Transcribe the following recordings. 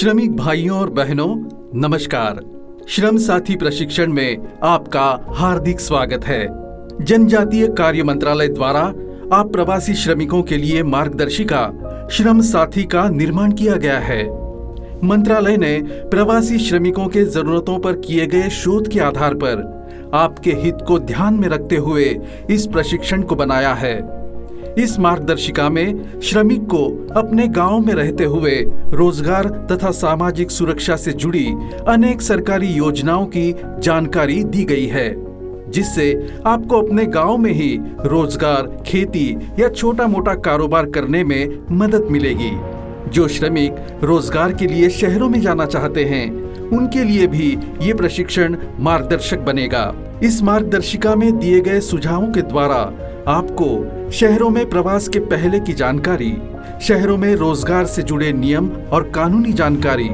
श्रमिक भाइयों और बहनों, नमस्कार। श्रम साथी प्रशिक्षण में आपका हार्दिक स्वागत है। जनजातीय कार्य मंत्रालय द्वारा आप प्रवासी श्रमिकों के लिए मार्गदर्शिका श्रम साथी का निर्माण किया गया है। मंत्रालय ने प्रवासी श्रमिकों के जरूरतों पर किए गए शोध के आधार पर आपके हित को ध्यान में रखते हुए इस प्रशिक्षण को बनाया है। इस मार्गदर्शिका में श्रमिक को अपने गांव में रहते हुए रोजगार तथा सामाजिक सुरक्षा से जुड़ी अनेक सरकारी योजनाओं की जानकारी दी गई है, जिससे आपको अपने गांव में ही रोजगार, खेती या छोटा मोटा कारोबार करने में मदद मिलेगी। जो श्रमिक रोजगार के लिए शहरों में जाना चाहते हैं, उनके लिए भी ये प्रशिक्षण मार्गदर्शक बनेगा। इस मार्गदर्शिका में दिए गए सुझावों के द्वारा आपको शहरों में प्रवास के पहले की जानकारी, शहरों में रोजगार से जुड़े नियम और कानूनी जानकारी,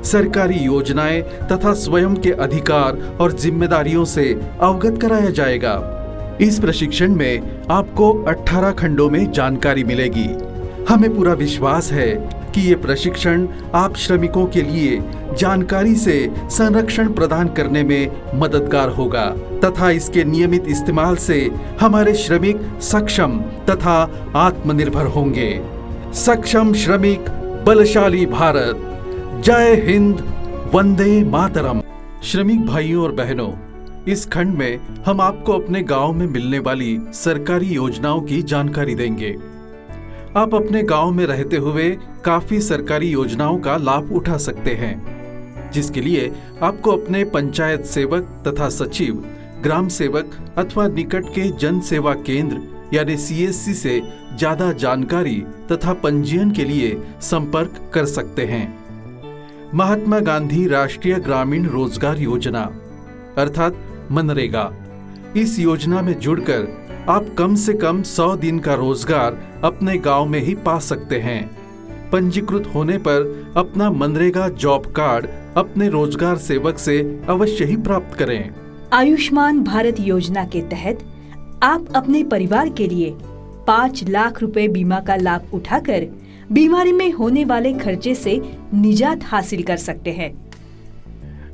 सरकारी योजनाएं तथा स्वयं के अधिकार और जिम्मेदारियों से अवगत कराया जाएगा। इस प्रशिक्षण में आपको 18 खंडों में जानकारी मिलेगी। हमें पूरा विश्वास है कि ये प्रशिक्षण आप श्रमिकों के लिए जानकारी से संरक्षण प्रदान करने में मददगार होगा तथा इसके नियमित इस्तेमाल से हमारे श्रमिक सक्षम तथा आत्मनिर्भर होंगे। सक्षम श्रमिक, बलशाली भारत। जय हिंद, वंदे मातरम। श्रमिक भाइयों और बहनों, इस खंड में हम आपको अपने गांव में मिलने वाली सरकारी योजनाओं की जानकारी देंगे। आप अपने गांव में रहते हुए काफी सरकारी योजनाओं का लाभ उठा सकते हैं, जिसके लिए आपको अपने पंचायत सेवक तथा सचिव, ग्राम सेवक अथवा निकट के जन सेवा केंद्र यानी CSC से ज्यादा जानकारी तथा पंजीयन के लिए संपर्क कर सकते हैं। महात्मा गांधी राष्ट्रीय ग्रामीण रोजगार योजना अर्थात मनरेगा, इस योजना में जुड़कर आप कम से कम 100 दिन का रोजगार अपने गांव में ही पा सकते हैं। पंजीकृत होने पर अपना मनरेगा जॉब कार्ड अपने रोजगार सेवक से अवश्य ही प्राप्त करें। आयुष्मान भारत योजना के तहत आप अपने परिवार के लिए 5 लाख रुपए बीमा का लाभ उठाकर बीमारी में होने वाले खर्चे से निजात हासिल कर सकते हैं।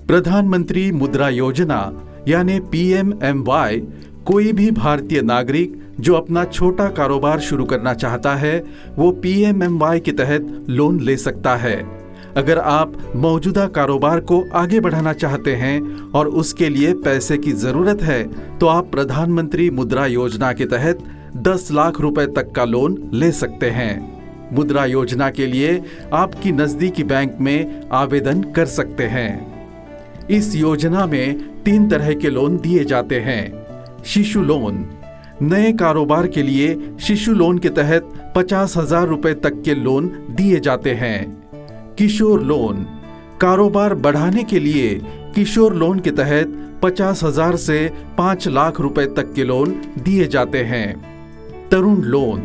प्रधानमंत्री मुद्रा योजना यानी PMMY कोई भी भारतीय नागरिक जो अपना छोटा कारोबार शुरू करना चाहता है, वो PMMY के तहत लोन ले सकता है। अगर आप मौजूदा कारोबार को आगे बढ़ाना चाहते हैं और उसके लिए पैसे की जरूरत है, तो आप प्रधानमंत्री मुद्रा योजना के तहत 10 लाख रुपए तक का लोन ले सकते हैं। मुद्रा योजना के लिए आपकी नजदीकी बैंक में आवेदन कर सकते हैं। इस योजना में 3 तरह के लोन दिए जाते हैं। शिशु लोन, नए कारोबार के लिए शिशु लोन के तहत 50,000 रुपए तक के लोन दिए जाते हैं। किशोर लोन, कारोबार बढ़ाने के लिए किशोर लोन के तहत 50,000 से 5 लाख रुपए तक के लोन दिए जाते हैं। तरुण लोन,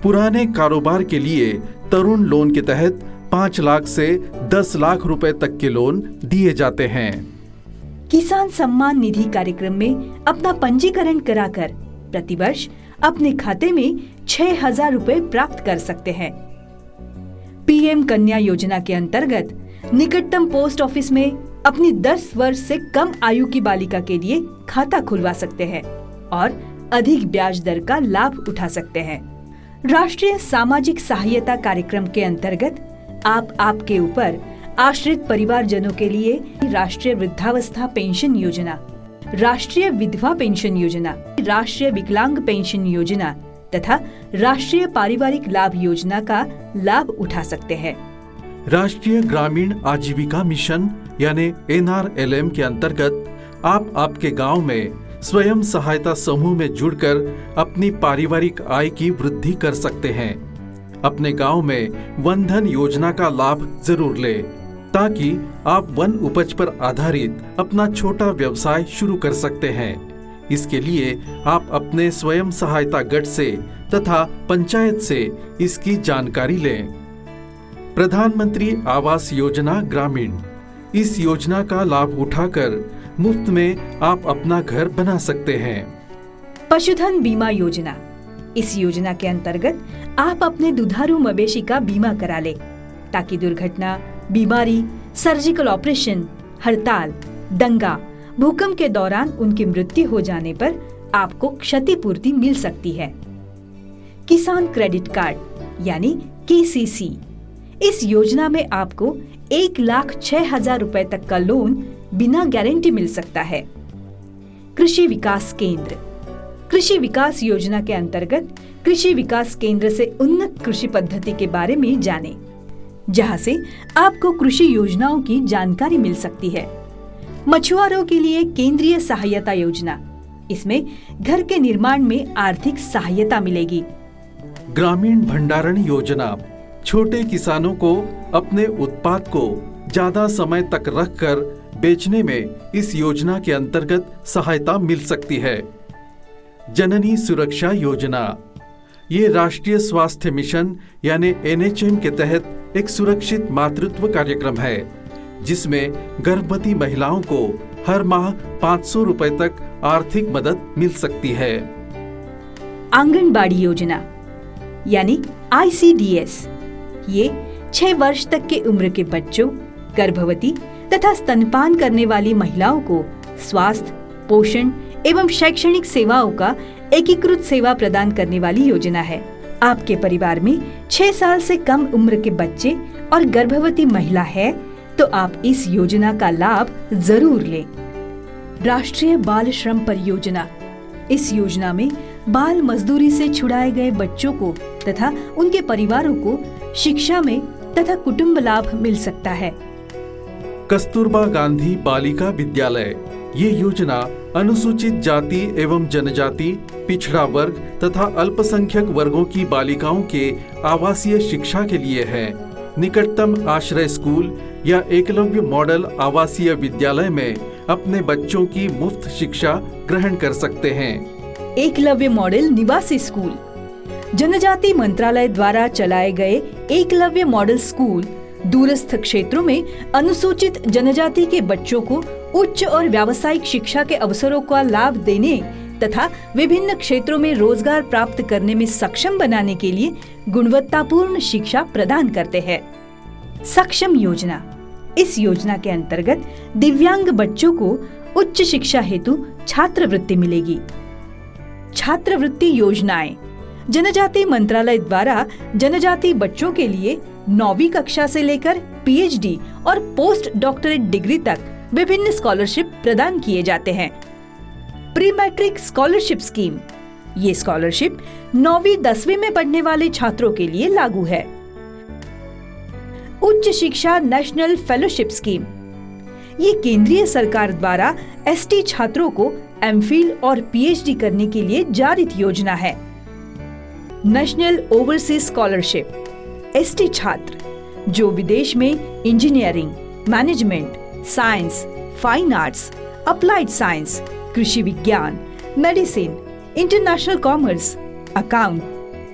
पुराने कारोबार के लिए तरुण लोन के तहत 5 लाख से 10 लाख रुपए तक के लोन दिए जाते हैं। किसान सम्मान निधि कार्यक्रम में अपना पंजीकरण कराकर प्रतिवर्ष अपने खाते में 6,000 रुपए प्राप्त कर सकते हैं। PM कन्या योजना के अंतर्गत निकटतम पोस्ट ऑफिस में अपनी 10 वर्ष से कम आयु की बालिका के लिए खाता खुलवा सकते हैं और अधिक ब्याज दर का लाभ उठा सकते हैं। राष्ट्रीय सामाजिक सहायता कार्यक्रम के अंतर्गत आप आपके ऊपर आश्रित परिवारजनों के लिए राष्ट्रीय वृद्धावस्था पेंशन योजना, राष्ट्रीय विधवा पेंशन योजना, राष्ट्रीय विकलांग पेंशन योजना तथा राष्ट्रीय पारिवारिक लाभ योजना का लाभ उठा सकते हैं। राष्ट्रीय ग्रामीण आजीविका मिशन यानी NRLM के अंतर्गत आप आपके गांव में स्वयं सहायता समूह में जुड़कर अपनी पारिवारिक आय की वृद्धि कर सकते हैं। अपने गांव में वन धन योजना का लाभ जरूर लें, ताकि आप वन उपज पर आधारित अपना छोटा व्यवसाय शुरू कर सकते हैं। इसके लिए आप अपने स्वयं सहायता गट से तथा पंचायत से इसकी जानकारी लें। प्रधानमंत्री आवास योजना ग्रामीण, इस योजना का लाभ उठाकर मुफ्त में आप अपना घर बना सकते हैं। पशुधन बीमा योजना, इस योजना के अंतर्गत आप अपने दुधारू मवेशी का बीमा करा ले, ताकि दुर्घटना, बीमारी, सर्जिकल ऑपरेशन, हड़ताल, दंगा, भूकंप के दौरान उनकी मृत्यु हो जाने पर आपको क्षतिपूर्ति मिल सकती है। किसान क्रेडिट कार्ड यानी KCC, इस योजना में आपको 1,06,000 रुपए तक का लोन बिना गारंटी मिल सकता है। कृषि विकास केंद्र, कृषि विकास योजना के अंतर्गत कृषि विकास केंद्र से उन्नत कृषि पद्धति के बारे में जानें, जहां से आपको कृषि योजनाओं की जानकारी मिल सकती है। मछुआरों के लिए केंद्रीय सहायता योजना, इसमें घर के निर्माण में आर्थिक सहायता मिलेगी। ग्रामीण भंडारण योजना, छोटे किसानों को अपने उत्पाद को ज्यादा समय तक रखकर बेचने में इस योजना के अंतर्गत सहायता मिल सकती है। जननी सुरक्षा योजना, ये राष्ट्रीय स्वास्थ्य मिशन यानी NHM के तहत एक सुरक्षित मातृत्व कार्यक्रम है, जिसमें गर्भवती महिलाओं को हर माह 500 रुपए तक आर्थिक मदद मिल सकती है। आंगनबाड़ी योजना यानी ICDS, ये 6 वर्ष तक के उम्र के बच्चों, गर्भवती तथा स्तनपान करने वाली महिलाओं को स्वास्थ्य, पोषण एवं शैक्षणिक सेवाओं का एकीकृत सेवा प्रदान करने वाली योजना है। आपके परिवार में 6 साल से कम उम्र के बच्चे और गर्भवती महिला है तो आप इस योजना का लाभ जरूर लें। राष्ट्रीय बाल श्रम परियोजना, इस योजना में बाल मजदूरी से छुड़ाए गए बच्चों को तथा उनके परिवारों को शिक्षा में तथा कुटुंब लाभ मिल सकता है। कस्तूरबा गांधी बालिका विद्यालय, ये योजना अनुसूचित जाति एवं जनजाति, पिछड़ा वर्ग तथा अल्पसंख्यक वर्गों की बालिकाओं के आवासीय शिक्षा के लिए है। निकटतम आश्रय स्कूल या एकलव्य मॉडल आवासीय विद्यालय में अपने बच्चों की मुफ्त शिक्षा ग्रहण कर सकते हैं। एकलव्य मॉडल निवासी स्कूल, जनजाति मंत्रालय द्वारा चलाए गए एकलव्य मॉडल स्कूल दूरस्थ क्षेत्रों में अनुसूचित जनजाति के बच्चों को उच्च और व्यावसायिक शिक्षा के अवसरों का लाभ देने तथा विभिन्न क्षेत्रों में रोजगार प्राप्त करने में सक्षम बनाने के लिए गुणवत्तापूर्ण शिक्षा प्रदान करते हैं। सक्षम योजना, इस योजना के अंतर्गत दिव्यांग बच्चों को उच्च शिक्षा हेतु छात्रवृत्ति मिलेगी। छात्रवृत्ति योजनाएं, जनजाति मंत्रालय द्वारा जनजाति बच्चों के लिए 9वीं कक्षा से लेकर PhD और पोस्ट डॉक्टरेट डिग्री तक विभिन्न स्कॉलरशिप प्रदान किए जाते हैं। प्री मैट्रिक स्कॉलरशिप स्कीम, ये स्कॉलरशिप 9वीं 10वीं में पढ़ने वाले छात्रों के लिए लागू है। उच्च शिक्षा नेशनल फेलोशिप स्कीम, ये केंद्रीय सरकार द्वारा ST छात्रों को MPhil और PhD करने के लिए जारी योजना है। नेशनल ओवरसीज स्कॉलरशिप, ST छात्र जो विदेश में engineering, management, science, fine arts, applied science, कृषि विज्ञान, medicine, international commerce, account,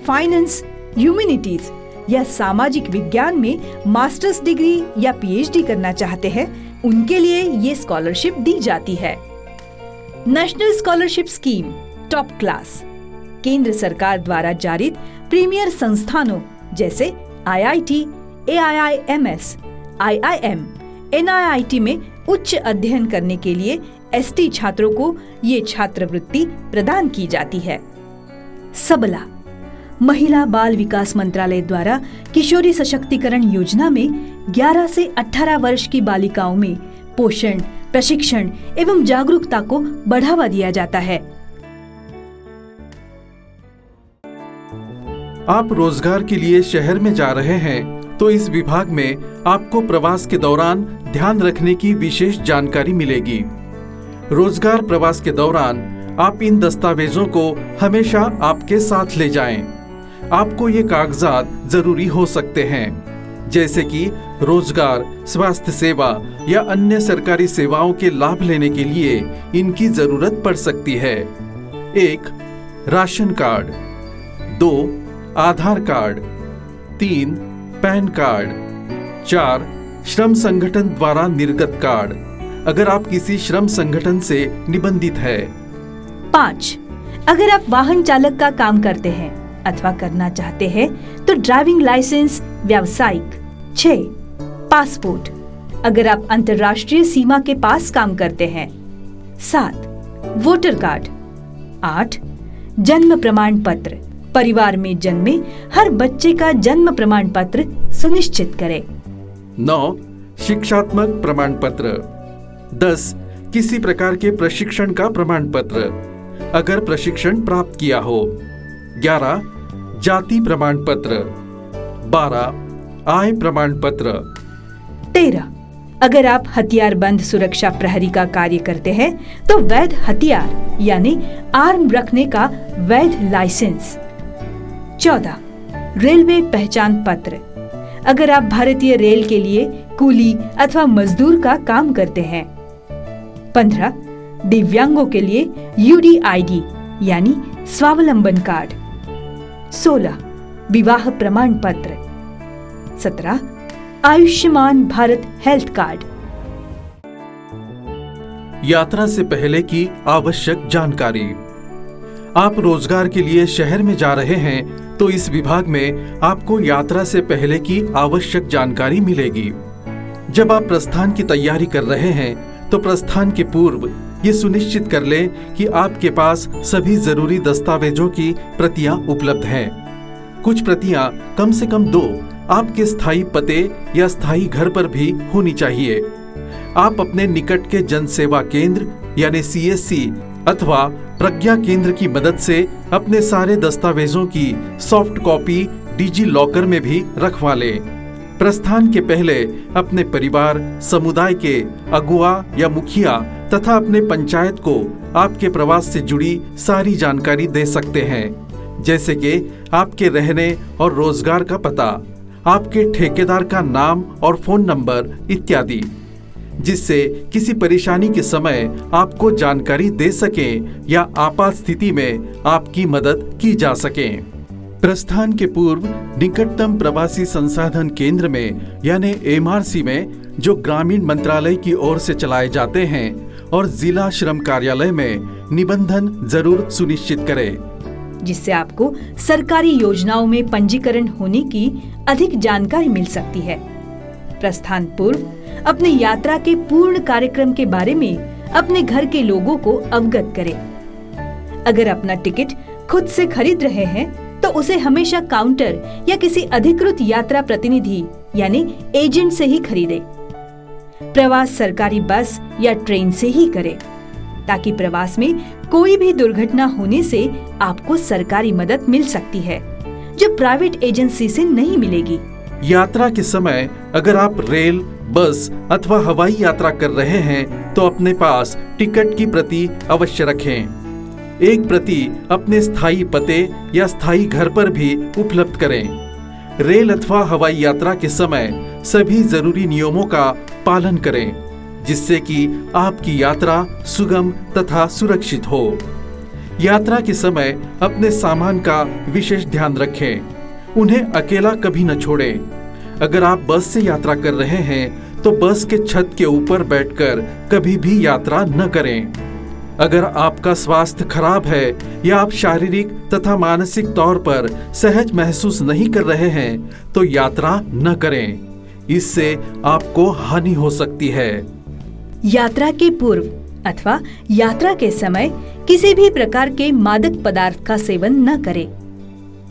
finance, humanities या सामाजिक विज्ञान में मास्टर्स डिग्री या PhD करना चाहते हैं, उनके लिए ये स्कॉलरशिप दी जाती है। National scholarship scheme top class, केंद्र सरकार द्वारा जारी प्रीमियर संस्थानों जैसे IIT, AIIMS, IIM, NIIT में उच्च अध्ययन करने के लिए ST छात्रों को ये छात्रवृत्ति प्रदान की जाती है। सबला, महिला बाल विकास मंत्रालय द्वारा किशोरी सशक्तिकरण योजना में 11 से 18 वर्ष की बालिकाओं में पोषण, प्रशिक्षण एवं जागरूकता को बढ़ावा दिया जाता है। आप रोजगार के लिए शहर में जा रहे हैं तो इस विभाग में आपको प्रवास के दौरान ध्यान रखने की विशेष जानकारी मिलेगी। रोजगार प्रवास के दौरान आप इन दस्तावेजों को हमेशा आपके साथ ले जाएं। आपको ये कागजात जरूरी हो सकते हैं, जैसे कि रोजगार, स्वास्थ्य सेवा या अन्य सरकारी सेवाओं के लाभ लेने के लिए इनकी जरूरत पड़ सकती है। 1. Ration card, 2. आधार कार्ड, 3. Pan card, 4. श्रम संगठन द्वारा निर्गत कार्ड, अगर आप किसी श्रम संगठन से निबंधित है। 5. अगर आप वाहन चालक का काम करते हैं अथवा करना चाहते हैं तो ड्राइविंग लाइसेंस व्यावसायिक। 6. पासपोर्ट, अगर आप अंतर्राष्ट्रीय सीमा के पास काम करते हैं। 7. Voter card. 8. जन्म प्रमाण पत्र, परिवार में जन्मे हर बच्चे का जन्म प्रमाण पत्र सुनिश्चित करें। 9. शिक्षात्मक प्रमाण पत्र। 10. किसी प्रकार के प्रशिक्षण का प्रमाण पत्र, अगर प्रशिक्षण प्राप्त किया हो। 11. जाति प्रमाण पत्र। 12. आय प्रमाण पत्र। 13. अगर आप हथियारबंद सुरक्षा प्रहरी का कार्य करते हैं तो वैध हथियार यानी आर्म रखने का वैध लाइसेंस। 14. रेलवे पहचान पत्र, अगर आप भारतीय रेल के लिए कूली अथवा मजदूर का काम करते हैं। 15. दिव्यांगों के लिए UDID यानी स्वावलंबन कार्ड। 16. विवाह प्रमाण पत्र। 17. Ayushman Bharat health card. यात्रा से पहले की आवश्यक जानकारी। आप रोजगार के लिए शहर में जा रहे हैं तो इस विभाग में आपको यात्रा से पहले की आवश्यक जानकारी मिलेगी। जब आप प्रस्थान की तैयारी कर रहे हैं तो प्रस्थान के पूर्व ये सुनिश्चित कर लें कि आपके पास सभी जरूरी दस्तावेजों की प्रतियां उपलब्ध हैं। कुछ प्रतियां कम से कम 2 आपके स्थायी पते या स्थायी घर पर भी होनी चाहिए। आप अपने निकट के जन सेवा केंद्र यानी CSC अथवा प्रज्ञा केंद्र की मदद से अपने सारे दस्तावेजों की सॉफ्ट कॉपी डिजी लॉकर में भी रखवा लें। प्रस्थान के पहले अपने परिवार, समुदाय के अगुआ या मुखिया तथा अपने पंचायत को आपके प्रवास से जुड़ी सारी जानकारी दे सकते हैं, जैसे कि आपके रहने और रोजगार का पता, आपके ठेकेदार का नाम और फोन नंबर इत्यादि, जिससे किसी परेशानी के समय आपको जानकारी दे सकें या आपात स्थिति में आपकी मदद की जा सके। प्रस्थान के पूर्व निकटतम प्रवासी संसाधन केंद्र में यानी MRC में, जो ग्रामीण मंत्रालय की ओर से चलाए जाते हैं, और जिला श्रम कार्यालय में निबंधन जरूर सुनिश्चित करें, जिससे आपको सरकारी योजनाओं में पंजीकरण होने की अधिक जानकारी मिल सकती है। प्रस्थान पूर्व अपनी यात्रा के पूर्ण कार्यक्रम के बारे में अपने घर के लोगों को अवगत करें। अगर अपना टिकट खुद से खरीद रहे हैं तो उसे हमेशा काउंटर या किसी अधिकृत यात्रा प्रतिनिधि यानी एजेंट से ही खरीदें। प्रवास सरकारी बस या ट्रेन से ही करें, ताकि प्रवास में कोई भी दुर्घटना होने से आपको सरकारी मदद मिल सकती है, जो प्राइवेट एजेंसी से नहीं मिलेगी। यात्रा के समय अगर आप रेल, बस अथवा हवाई यात्रा कर रहे हैं तो अपने पास टिकट की प्रति अवश्य रखें। एक प्रति अपने स्थायी पते या स्थायी घर पर भी उपलब्ध करें। रेल अथवा हवाई यात्रा के समय सभी जरूरी नियमों का पालन करें, जिससे कि आपकी यात्रा सुगम तथा सुरक्षित हो। यात्रा के समय अपने सामान का विशेष ध्यान रखें। उन्हें अकेला कभी न छोड़ें। अगर आप बस से यात्रा कर रहे हैं तो बस के छत के ऊपर बैठकर कभी भी यात्रा न करें। अगर आपका स्वास्थ्य खराब है या आप शारीरिक तथा मानसिक तौर पर सहज महसूस नहीं कर रहे हैं तो यात्रा न करें, इससे आपको हानि हो सकती है। यात्रा के पूर्व अथवा यात्रा के समय किसी भी प्रकार के मादक पदार्थ का सेवन न करें।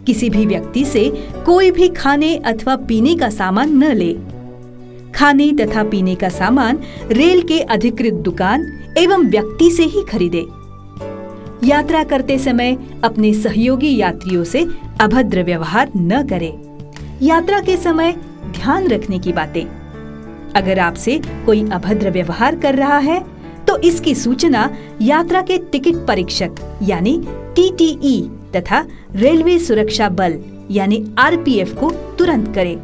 किसी भी व्यक्ति से कोई भी खाने अथवा पीने का सामान न ले। खाने तथा पीने का सामान रेल के अधिकृत दुकान एवं व्यक्ति से ही खरीदे। यात्रा करते समय अपने सहयोगी यात्रियों से अभद्र व्यवहार न करें। यात्रा के समय ध्यान रखने की बातें। अगर आपसे कोई अभद्र व्यवहार कर रहा है तो इसकी सूचना यात्रा के टिकट परीक्षक यानी TTE तथा रेलवे सुरक्षा बल यानी RPF को तुरंत करें।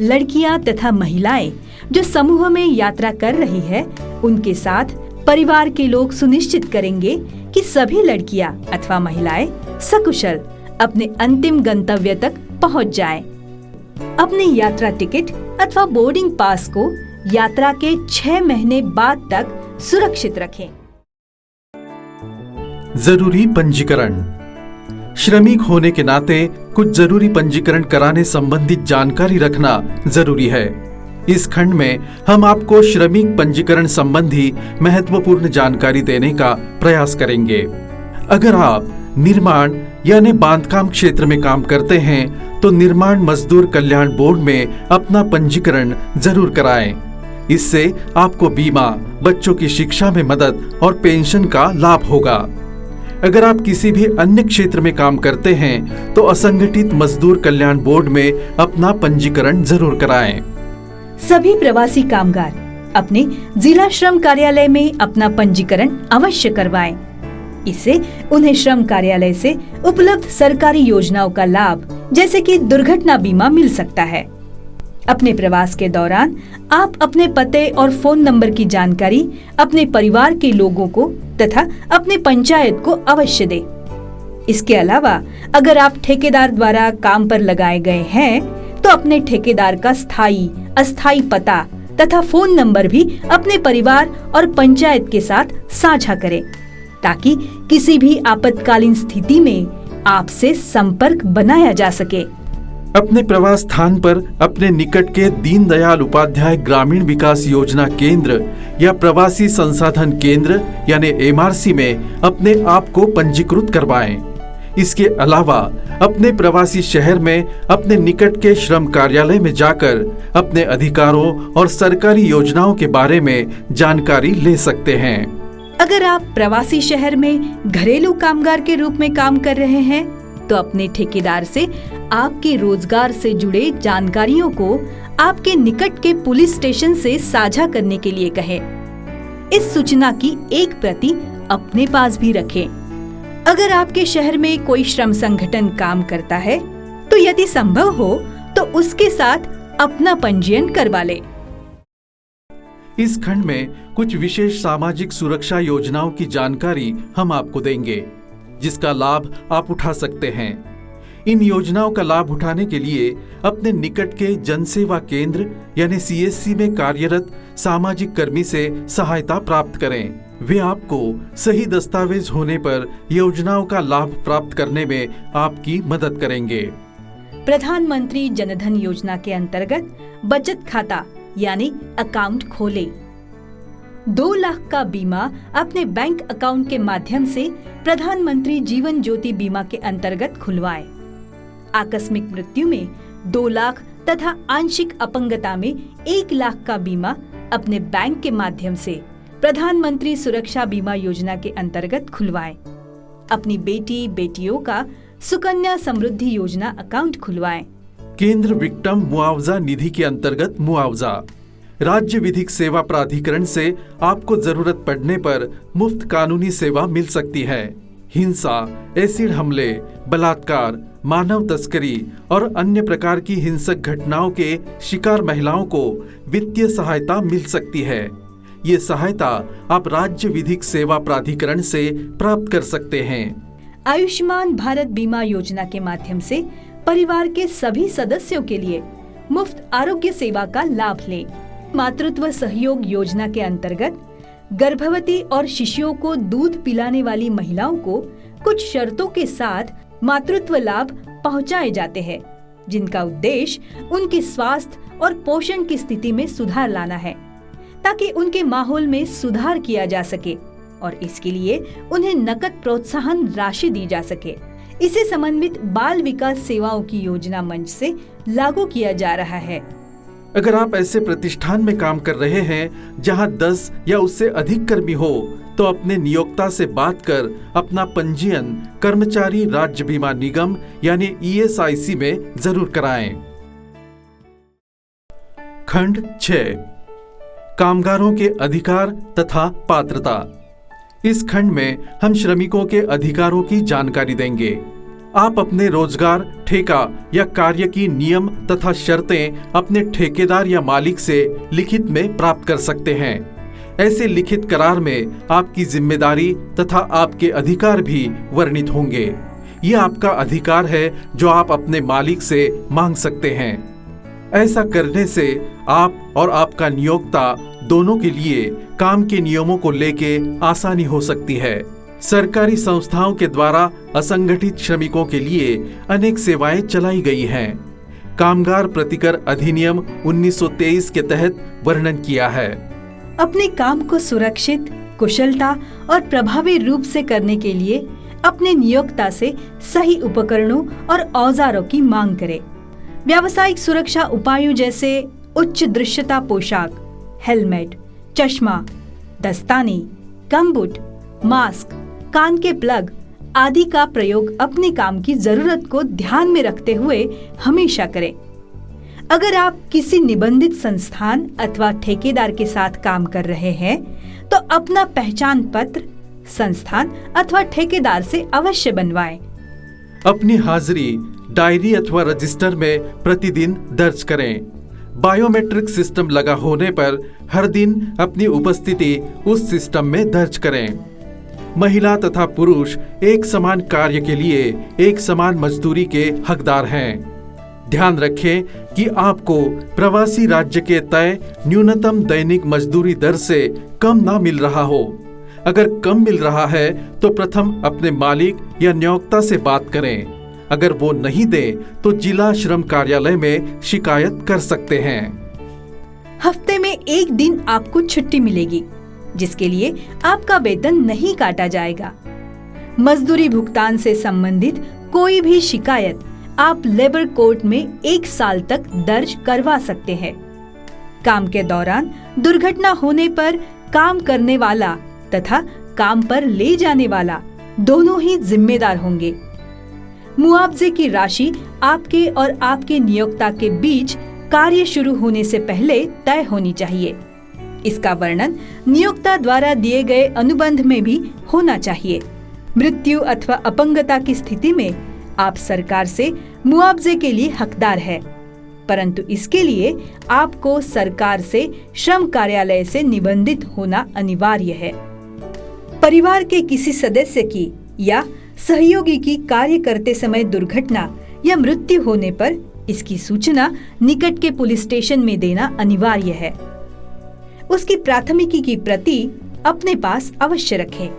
लड़कियां तथा महिलाएं जो समूह में यात्रा कर रही है, उनके साथ परिवार के लोग सुनिश्चित करेंगे कि सभी लड़कियां अथवा महिलाएं सकुशल अपने अंतिम गंतव्य तक पहुंच जाएं। अपने यात्रा टिकट अथवा बोर्डिंग पास को यात्रा के 6 महीने बाद तक सुरक्षित रखें। जरूरी पंजीकरण। श्रमिक होने के नाते कुछ जरूरी पंजीकरण कराने संबंधित जानकारी रखना जरूरी है। इस खंड में हम आपको श्रमिक पंजीकरण संबंधी महत्वपूर्ण जानकारी देने का प्रयास करेंगे। अगर आप निर्माण यानी बांधकाम क्षेत्र में काम करते हैं तो निर्माण मजदूर कल्याण बोर्ड में अपना पंजीकरण जरूर कराएं। इससे आपको बीमा, बच्चों की शिक्षा में मदद और पेंशन का लाभ होगा। अगर आप किसी भी अन्य क्षेत्र में काम करते हैं तो असंगठित मजदूर कल्याण बोर्ड में अपना पंजीकरण जरूर कराएं। सभी प्रवासी कामगार अपने जिला श्रम कार्यालय में अपना पंजीकरण अवश्य करवाएं। इससे उन्हें श्रम कार्यालय से उपलब्ध सरकारी योजनाओं का लाभ जैसे कि दुर्घटना बीमा मिल सकता है। अपने प्रवास के दौरान आप अपने पते और फोन नंबर की जानकारी अपने परिवार के लोगों को तथा अपने पंचायत को अवश्य दें। इसके अलावा अगर आप ठेकेदार द्वारा काम पर लगाए गए हैं तो अपने ठेकेदार का स्थायी, अस्थायी पता तथा फोन नंबर भी अपने परिवार और पंचायत के साथ साझा करें ताकि किसी भी आपातकालीन स्थिति में आपसे संपर्क बनाया जा सके। अपने प्रवास स्थान पर अपने निकट के दीनदयाल उपाध्याय ग्रामीण विकास योजना केंद्र या प्रवासी संसाधन केंद्र यानी एमआरसी में अपने आप को पंजीकृत करवाएं। इसके अलावा अपने प्रवासी शहर में अपने निकट के श्रम कार्यालय में जाकर अपने अधिकारों और सरकारी योजनाओं के बारे में जानकारी ले सकते हैं। अगर आप प्रवासी शहर में घरेलू कामगार के रूप में काम कर रहे हैं तो अपने ठेकेदार से आपके रोजगार से जुड़े जानकारियों को आपके निकट के पुलिस स्टेशन से साझा करने के लिए कहें। इस सूचना की एक प्रति अपने पास भी रखें। अगर आपके शहर में कोई श्रम संगठन काम करता है तो यदि संभव हो तो उसके साथ अपना पंजीयन करवा ले। इस खंड में कुछ विशेष सामाजिक सुरक्षा योजनाओं की जानकारी हम आपको देंगे जिसका लाभ आप उठा सकते हैं। इन योजनाओं का लाभ उठाने के लिए अपने निकट के जनसेवा केंद्र यानी सीएससी में कार्यरत सामाजिक कर्मी से सहायता प्राप्त करें। वे आपको सही दस्तावेज होने पर योजनाओं का लाभ प्राप्त करने में आपकी मदद करेंगे। प्रधानमंत्री जनधन योजना के अंतर्गत बचत खाता यानी अकाउंट खोले। 2 लाख का बीमा अपने बैंक अकाउंट के माध्यम से प्रधानमंत्री जीवन ज्योति बीमा के अंतर्गत खुलवाएं। आकस्मिक मृत्यु में 2 लाख तथा आंशिक अपंगता में 1 लाख का बीमा अपने बैंक के माध्यम से प्रधानमंत्री सुरक्षा बीमा योजना के अंतर्गत खुलवाएं। अपनी बेटी बेटियों का सुकन्या समृद्धि योजना अकाउंट खुलवाएं। केंद्र विक्टिम मुआवजा निधि के अंतर्गत मुआवजा। राज्य विधिक सेवा प्राधिकरण से आपको जरूरत पड़ने पर मुफ्त कानूनी सेवा मिल सकती है। हिंसा, एसिड हमले, बलात्कार, मानव तस्करी और अन्य प्रकार की हिंसक घटनाओं के शिकार महिलाओं को वित्तीय सहायता मिल सकती है। ये सहायता आप राज्य विधिक सेवा प्राधिकरण से प्राप्त कर सकते हैं। आयुष्मान भारत बीमा योजना के माध्यम से परिवार के सभी सदस्यों के लिए मुफ्त आरोग्य सेवा का लाभ लें। मातृत्व सहयोग योजना के अंतर्गत गर्भवती और शिशुओं को दूध पिलाने वाली महिलाओं को कुछ शर्तों के साथ मातृत्व लाभ पहुंचाए जाते हैं, जिनका उद्देश्य उनके स्वास्थ्य और पोषण की स्थिति में सुधार लाना है ताकि उनके माहौल में सुधार किया जा सके और इसके लिए उन्हें नकद प्रोत्साहन राशि दी जा सके। इसे समन्वित बाल विकास सेवाओं की योजना मंच से लागू किया जा रहा है। अगर आप ऐसे प्रतिष्ठान में काम कर रहे हैं जहां 10 या उससे अधिक कर्मी हो तो अपने नियोक्ता से बात कर अपना पंजीयन कर्मचारी राज्य बीमा निगम यानी ESIC में जरूर कराएं। खंड 6 कामगारों के अधिकार तथा पात्रता। इस खंड में हम श्रमिकों के अधिकारों की जानकारी देंगे। आप अपने रोजगार, ठेका या कार्य की नियम तथा शर्तें अपने ठेकेदार या मालिक से लिखित में प्राप्त कर सकते हैं। ऐसे लिखित करार में आपकी जिम्मेदारी तथा आपके अधिकार भी वर्णित होंगे। ये आपका अधिकार है जो आप अपने मालिक से मांग सकते हैं। ऐसा करने से आप और आपका नियोक्ता दोनों के लिए काम के नियमों को लेके आसानी हो सकती है। सरकारी संस्थाओं के द्वारा असंगठित श्रमिकों के लिए अनेक सेवाएं चलाई गई हैं। कामगार प्रतिकर अधिनियम 1923 के तहत वर्णन किया है। अपने काम को सुरक्षित, कुशलता और प्रभावी रूप से करने के लिए अपने नियोक्ता से सही उपकरणों और औजारों की मांग करें। व्यावसायिक सुरक्षा उपायों जैसे उच्च दृश्यता पोशाक, हेलमेट, चश्मा, दस्ताने, गमबूट, मास्क, कान के प्लग आदि का प्रयोग अपने काम की जरूरत को ध्यान में रखते हुए हमेशा करें। अगर आप किसी निबंधित संस्थान अथवा ठेकेदार के साथ काम कर रहे हैं, तो अपना पहचान पत्र संस्थान अथवा ठेकेदार से अवश्य बनवाएं। अपनी हाजिरी डायरी अथवा रजिस्टर में प्रतिदिन दर्ज करें। बायोमेट्रिक सिस्टम लगा होने पर हर दिन अपनी उपस्थिति उस सिस्टम में दर्ज करें। महिला तथा पुरुष एक समान कार्य के लिए एक समान मजदूरी के हकदार हैं। ध्यान रखें कि आपको प्रवासी राज्य के तय न्यूनतम दैनिक मजदूरी दर से कम ना मिल रहा हो। अगर कम मिल रहा है तो प्रथम अपने मालिक या नियोक्ता से बात करें। अगर वो नहीं दे तो जिला श्रम कार्यालय में शिकायत कर सकते हैं। हफ्ते में एक दिन आपको छुट्टी मिलेगी, जिसके लिए आपका वेतन नहीं काटा जाएगा। मजदूरी भुगतान से संबंधित कोई भी शिकायत आप लेबर कोर्ट में 1 साल तक दर्ज करवा सकते हैं। काम के दौरान दुर्घटना होने पर काम करने वाला तथा काम पर ले जाने वाला दोनों ही जिम्मेदार होंगे। मुआवजे की राशि आपके और आपके नियोक्ता के बीच कार्य शुरू होने से पहले तय होनी चाहिए। इसका वर्णन नियोक्ता द्वारा दिए गए अनुबंध में भी होना चाहिए। मृत्यु अथवा अपंगता की स्थिति में आप सरकार से मुआवजे के लिए हकदार है, परंतु इसके लिए आपको सरकार से श्रम कार्यालय से निबंधित होना अनिवार्य है। परिवार के किसी सदस्य की या सहयोगी की कार्य करते समय दुर्घटना या मृत्यु होने पर इसकी सूचना निकट के पुलिस स्टेशन में देना अनिवार्य है। उसकी प्राथमिकी की प्रति अपने पास अवश्य रखें।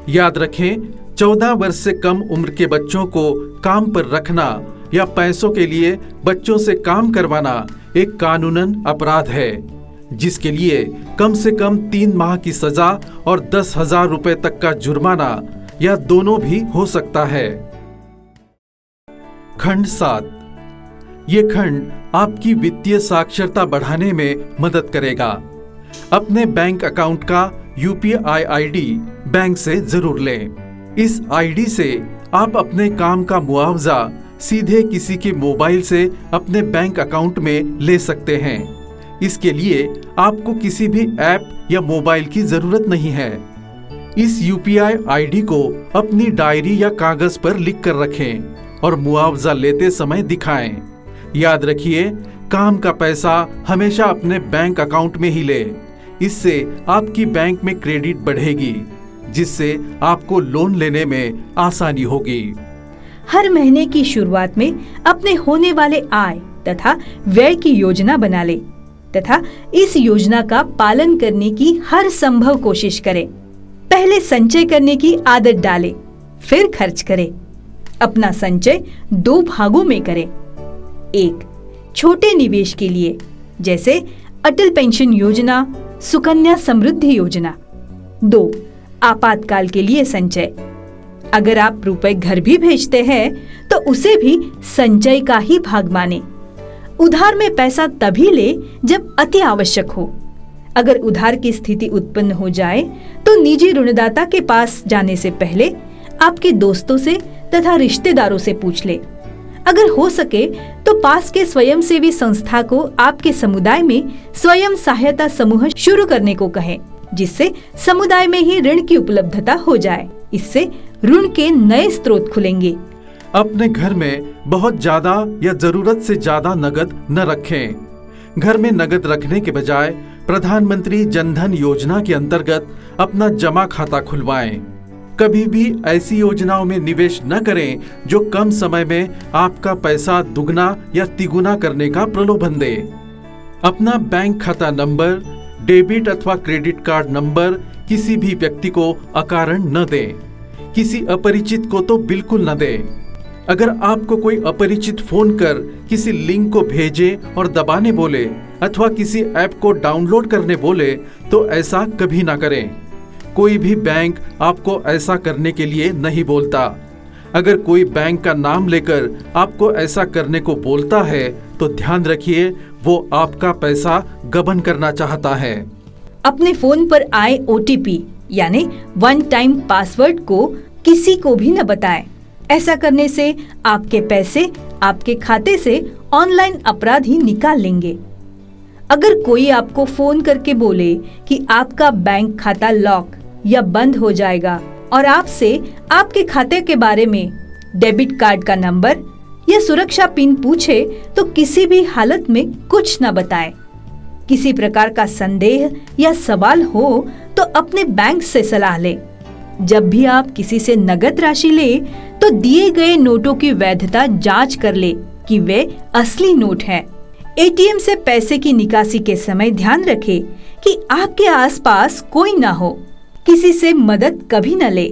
याद रखें, 14 वर्ष से कम उम्र के बच्चों को काम पर रखना या पैसों के लिए बच्चों से काम करवाना एक कानूनन अपराध है, जिसके लिए कम से कम 3 माह की सजा और 10,000 रुपए तक का जुर्माना या दोनों भी हो सकता है। खंड 7। ये खंड आपकी वित्तीय साक्षरता बढ़ाने में मदद करेगा। अपने बैंक अकाउंट का UPI ID बैंक से जरूर लें। इस आईडी से आप अपने काम का मुआवजा सीधे किसी के मोबाइल से अपने बैंक अकाउंट में ले सकते हैं। इसके लिए आपको किसी भी ऐप या मोबाइल की जरूरत नहीं है। इस UPI ID को अपनी डायरी या कागज पर लिख कर रखें और मुआवजा लेते समय दिखाएं। याद रखिए, काम का पैसा हमेशा अपने बैंक अकाउंट में ही ले। इससे आपकी बैंक में क्रेडिट बढ़ेगी, जिससे आपको लोन लेने में आसानी होगी। हर महीने की शुरुआत में अपने होने वाले आय तथा व्यय की योजना बना ले तथा इस योजना का पालन करने की हर संभव कोशिश करें। पहले संचय करने की आदत डालें, फिर खर्च करें। अपना संचय 2 भागों में करें। 1. छोटे निवेश के लिए, जैसे अटल पेंशन योजना, सुकन्या समृद्धि योजना। 2. आपातकाल के लिए संचय। अगर आप रुपए घर भी भेजते हैं तो उसे भी संचय का ही भाग माने। उधार में पैसा तभी ले जब अति आवश्यक हो। अगर उधार की स्थिति उत्पन्न हो जाए तो निजी ऋणदाता के पास जाने से पहले आपके दोस्तों से तथा रिश्तेदारों से पूछ ले। अगर हो सके तो पास के स्वयंसेवी संस्था को आपके समुदाय में स्वयं सहायता समूह शुरू करने को कहें, जिससे समुदाय में ही ऋण की उपलब्धता हो जाए। इससे ऋण के नए स्रोत खुलेंगे। अपने घर में बहुत ज्यादा या जरूरत से ज्यादा नगद न रखें। घर में नगद रखने के बजाय प्रधानमंत्री जनधन योजना के अंतर्गत अपना जमा खाता खुलवाएं। कभी भी ऐसी योजनाओं में निवेश न करें जो कम समय में आपका पैसा दुगना या तिगुना करने का प्रलोभन दे। अपना बैंक खाता नंबर, डेबिट अथवा क्रेडिट कार्ड नंबर किसी भी व्यक्ति को अकारण न दें। किसी अपरिचित को तो बिल्कुल न दें। अगर आपको कोई अपरिचित फोन कर किसी लिंक को भेजे और दबाने बोले अथवा किसी ऐप को डाउनलोड करने बोले तो ऐसा कभी ना करें। कोई भी बैंक आपको ऐसा करने के लिए नहीं बोलता। अगर कोई बैंक का नाम लेकर आपको ऐसा करने को बोलता है तो ध्यान रखिए वो आपका पैसा गबन करना चाहता है। अपने फोन पर आए OTP यानी वन टाइम पासवर्ड को किसी को भी न बताएं। ऐसा करने से आपके पैसे आपके खाते से ऑनलाइन अपराधी निकाल लेंगे। अगर कोई आपको फोन करके बोले कि आपका बैंक खाता लॉक या बंद हो जाएगा और आपसे आपके खाते के बारे में, डेबिट कार्ड का नंबर या सुरक्षा पिन पूछे तो किसी भी हालत में कुछ न बताएं। किसी प्रकार का संदेह या सवाल हो तो अपने बैंक से सलाह लें। जब भी आप किसी से नगद राशि ले तो दिए गए नोटों की वैधता जांच कर ले कि वे असली नोट हैं। ATM से पैसे की निकासी के समय ध्यान रखें कि आपके आसपास कोई ना हो। किसी से मदद कभी न ले।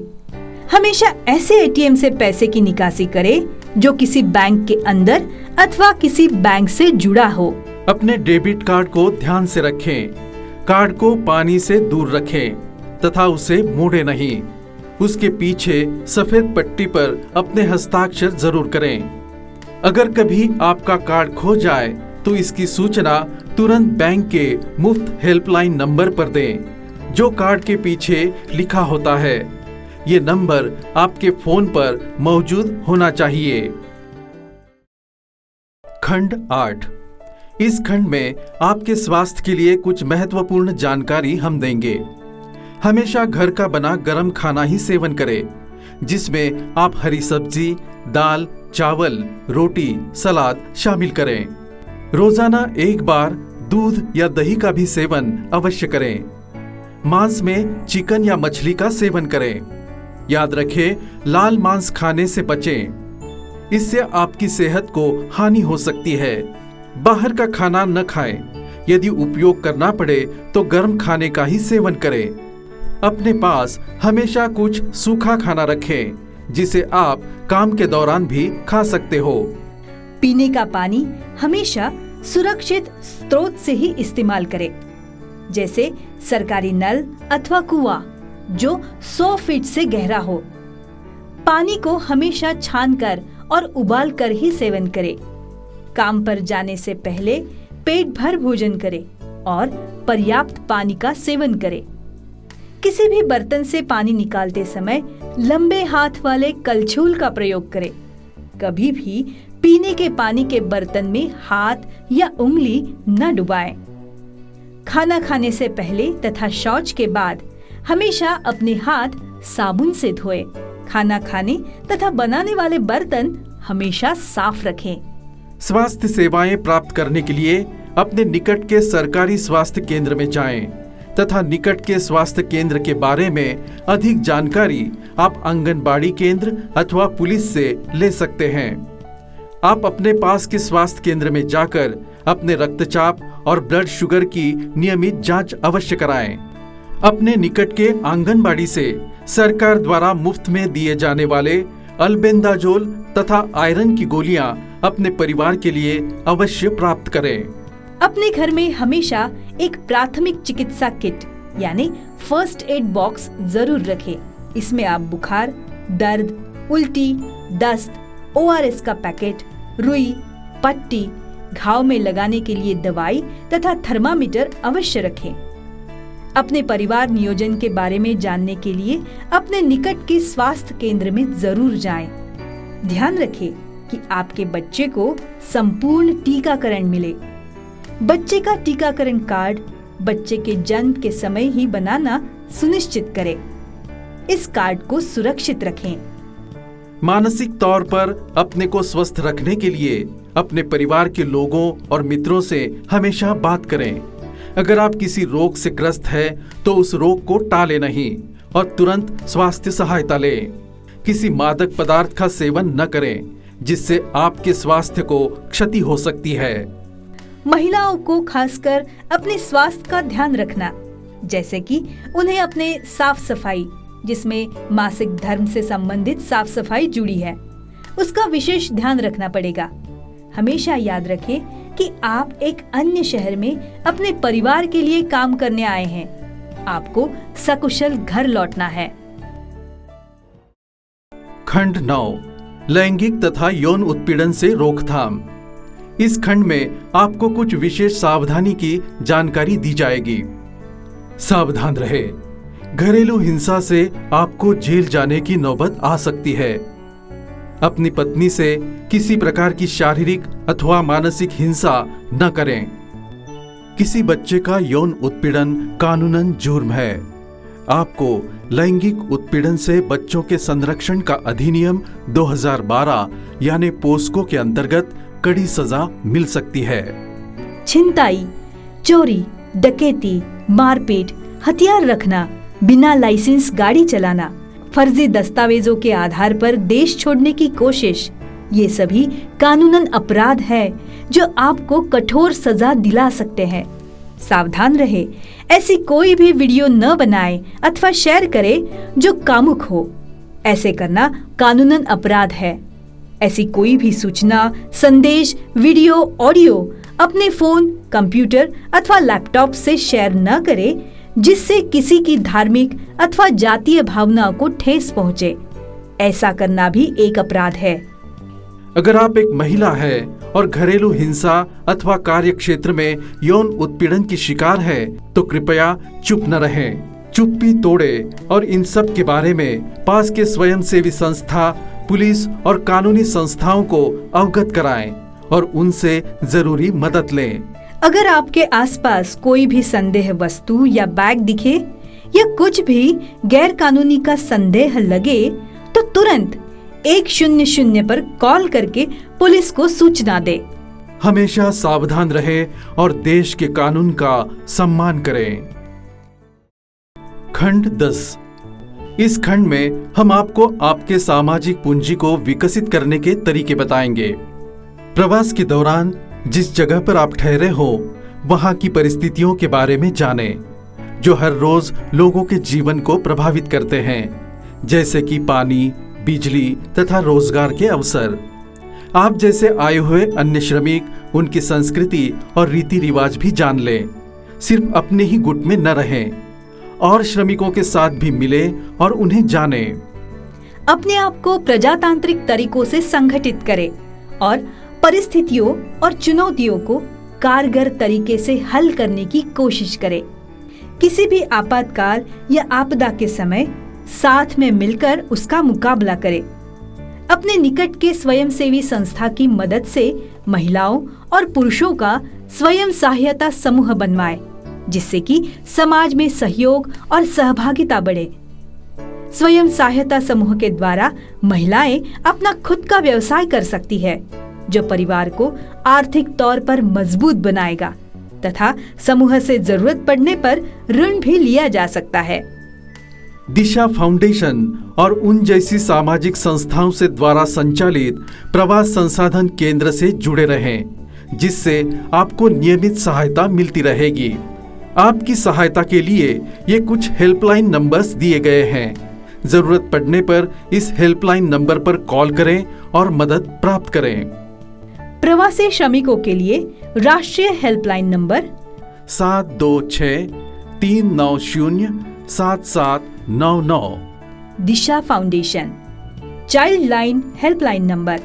हमेशा ऐसे ATM से पैसे की निकासी करे जो किसी बैंक के अंदर अथवा किसी बैंक से जुड़ा हो। अपने डेबिट कार्ड को ध्यान से रखें। कार्ड को पानी से दूर रखें तथा उसे मोड़े नहीं। उसके पीछे सफेद पट्टी पर अपने हस्ताक्षर जरूर करें। अगर कभी आपका कार्ड खो जाए तो इसकी सूचना तुरंत बैंक के मुफ्त हेल्पलाइन नंबर पर दें जो कार्ड के पीछे लिखा होता है। ये नंबर आपके फोन पर मौजूद होना चाहिए। खंड 8। इस खंड में आपके स्वास्थ्य के लिए कुछ महत्वपूर्ण जानकारी हम देंगे। हमेशा घर का बना गर्म खाना ही सेवन करें जिसमें आप हरी सब्जी, दाल, चावल, रोटी, सलाद शामिल करें। रोजाना एक बार दूध या दही का भी सेवन अवश्य करें। मांस में चिकन या मछली का सेवन करें। याद रखें, लाल मांस खाने से बचें। इससे आपकी सेहत को हानि हो सकती है। बाहर का खाना न खाएं। यदि उपयोग करना पड़े तो गर्म खाने का ही सेवन करें। अपने पास हमेशा कुछ सूखा खाना रखें जिसे आप काम के दौरान भी खा सकते हो। पीने का पानी हमेशा सुरक्षित स्रोत से ही इस्तेमाल करें, जैसे सरकारी नल अथवा कुआं जो 100 फीट से गहरा हो। पानी को हमेशा छानकर और उबाल कर ही सेवन करें। काम पर जाने से पहले पेट भर भोजन करें और पर्याप्त पानी का सेवन करें। किसी भी बर्तन से पानी निकालते समय लंबे हाथ वाले कलछुल का प्रयोग करें। कभी भी पीने के पानी के बर्तन में हाथ या उंगली न डुबाएं। खाना खाने से पहले तथा शौच के बाद हमेशा अपने हाथ साबुन से धोएं। खाना खाने तथा बनाने वाले बर्तन हमेशा साफ रखें। स्वास्थ्य सेवाएं प्राप्त करने के लिए अपने निकट के सरकारी स्वास्थ्य केंद्र में जाएं तथा निकट के स्वास्थ्य केंद्र के बारे में अधिक जानकारी आप आंगनबाड़ी केंद्र अथवा पुलिस से ले सकते हैं। आप अपने पास के स्वास्थ्य केंद्र में जाकर अपने रक्तचाप और ब्लड शुगर की नियमित जांच अवश्य कराएं। अपने निकट के आंगनबाड़ी से सरकार द्वारा मुफ्त में दिए जाने वाले अल्बेंदाजोल तथा आयरन की गोलियां अपने परिवार के लिए अवश्य प्राप्त करें। अपने घर में हमेशा एक प्राथमिक चिकित्सा किट यानी फर्स्ट एड बॉक्स जरूर रखें। इसमें आप बुखार, दर्द, उल्टी, दस्त, ORS का पैकेट, रुई, पट्टी, घाव में लगाने के लिए दवाई तथा थर्मामीटर अवश्य रखें। अपने परिवार नियोजन के बारे में जानने के लिए अपने निकट के स्वास्थ्य केंद्र में जरूर जाएं। ध्यान रखें कि आपके बच्चे को संपूर्ण टीकाकरण मिले। बच्चे का टीकाकरण कार्ड बच्चे के जन्म के समय ही बनाना सुनिश्चित करें। इस कार्ड को सुरक्षित रखें। मानसिक तौर पर अपने को स्वस्थ रखने के लिए अपने परिवार के लोगों और मित्रों से हमेशा बात करें। अगर आप किसी रोग से ग्रस्त है तो उस रोग को टाले नहीं और तुरंत स्वास्थ्य सहायता लें। किसी मादक पदार्थ का सेवन न करें जिससे आपके स्वास्थ्य को क्षति हो सकती है। महिलाओं को खासकर अपने स्वास्थ्य का ध्यान रखना, जैसे कि उन्हें अपने साफ सफाई, जिसमें मासिक धर्म से संबंधित साफ सफाई जुड़ी है, उसका विशेष ध्यान रखना पड़ेगा। हमेशा याद रखें कि आप एक अन्य शहर में अपने परिवार के लिए काम करने आए हैं। आपको सकुशल घर लौटना है। खंड 9 लैंगिक तथा यौन उत्पीड़न से रोकथाम। इस खंड में आपको कुछ विशेष सावधानी की जानकारी दी जाएगी। सावधान रहे, घरेलू हिंसा से आपको जेल जाने की नौबत आ सकती है। अपनी पत्नी से किसी प्रकार की शारीरिक अथवा मानसिक हिंसा न करें। किसी बच्चे का यौन उत्पीड़न कानूनन जुर्म है। आपको लैंगिक उत्पीड़न से बच्चों के संरक्षण का अधिनियम 2012 यानी पोस्को के अंतर्गत कड़ी सजा मिल सकती है। छिनताई, चोरी, डकैती, मारपीट, हथियार रखना, बिना लाइसेंस गाड़ी चलाना, फर्जी दस्तावेजों के आधार पर देश छोड़ने की कोशिश, ये सभी कानूनन अपराध है जो आपको कठोर सजा दिला सकते हैं। सावधान रहे, ऐसी कोई भी वीडियो न बनाए अथवा शेयर करे जो कामुक हो। ऐसे करना कानूनन अपराध है। ऐसी कोई भी सूचना, संदेश, वीडियो, ऑडियो अपने फोन, कंप्यूटर अथवा लैपटॉप से शेयर न करे जिससे किसी की धार्मिक अथवा जातीय भावना को ठेस पहुंचे। ऐसा करना भी एक अपराध है। अगर आप एक महिला है और घरेलू हिंसा अथवा कार्य क्षेत्र में यौन उत्पीड़न की शिकार है तो कृपया चुप न रहें। चुप्पी तोड़े और इन सब के बारे में पास के स्वयंसेवी संस्था, पुलिस और कानूनी संस्थाओं को अवगत कराएं और उनसे जरूरी मदद लें। अगर आपके आसपास कोई भी संदेह वस्तु या बैग दिखे या कुछ भी गैर कानूनी का संदेह लगे तो तुरंत 100 पर कॉल करके पुलिस को सूचना दे। हमेशा सावधान रहे और देश के कानून का सम्मान करें। खंड 10। इस खंड में हम आपको आपके सामाजिक पूंजी को विकसित करने के तरीके बताएंगे। प्रवास के दौरान जिस जगह पर आप ठहरे हो वहां की परिस्थितियों के बारे में जानें, जो हर रोज लोगों के जीवन को प्रभावित करते हैं, जैसे कि पानी, बिजली तथा रोजगार के अवसर। आप जैसे आए हुए अन्य श्रमिक, उनकी संस्कृति और रीति रिवाज भी जान लें। सिर्फ अपने ही गुट में न रहें और श्रमिकों के साथ भी मिले और उन्हें जानें। अपने आप को प्रजातांत्रिक तरीकों से संगठित करें और परिस्थितियों और चुनौतियों को कारगर तरीके से हल करने की कोशिश करें। किसी भी आपातकाल या आपदा के समय साथ में मिलकर उसका मुकाबला करें। अपने निकट के स्वयंसेवी संस्था की मदद से महिलाओं और पुरुषों का स्वयं सहायता समूह बनवाएं, जिससे कि समाज में सहयोग और सहभागिता बढ़े। स्वयं सहायता समूह के द्वारा महिलाएं अपना खुद का व्यवसाय कर सकती है, जो परिवार को आर्थिक तौर पर मजबूत बनाएगा तथा समूह से जरूरत पड़ने पर ऋण भी लिया जा सकता है। दिशा फाउंडेशन और उन जैसी सामाजिक संस्थाओं से द्वारा संचालित प्रवास संसाधन केंद्र से जुड़े रहें, जिससे आपको नियमित सहायता मिलती रहेगी। आपकी सहायता के लिए ये कुछ हेल्पलाइन नंबर्स दिए गए हैं। जरूरत पड़ने पर इस हेल्पलाइन नंबर पर कॉल करें और मदद प्राप्त करें। प्रवासी श्रमिकों के लिए राष्ट्रीय helpline number 726-390-7799। Disha foundation childline helpline number,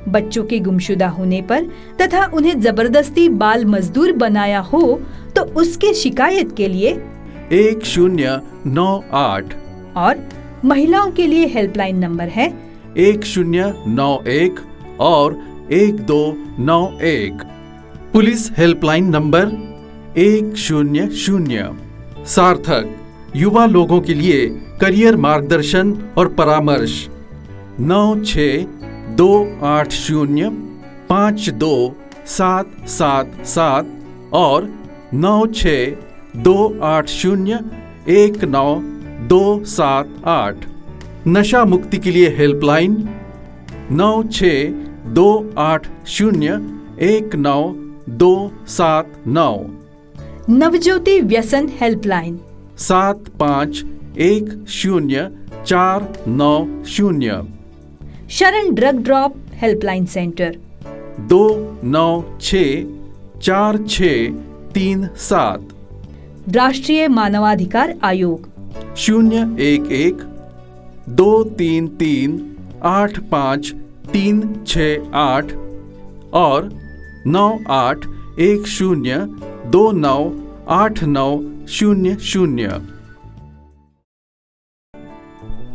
बच्चों के गुमशुदा होने पर तथा उन्हें जबरदस्ती बाल मजदूर बनाया हो तो उसके शिकायत के लिए 1098 और महिलाओं के लिए हेल्पलाइन नंबर है 1091 और 1291। Police helpline number 100। सार्थक युवा लोगों के लिए करियर मार्गदर्शन और परामर्श 96-280-52-777 और 96-280-19278। नशा मुक्ति के लिए हेल्पलाइन 96-280-19279। नवज्योति व्यसन हेल्पलाइन 75-10-490। शरण ड्रग ड्रॉप हेल्पलाइन सेंटर 29646337, राष्ट्रीय मानवाधिकार आयोग 011-233-85368 और 9810298900।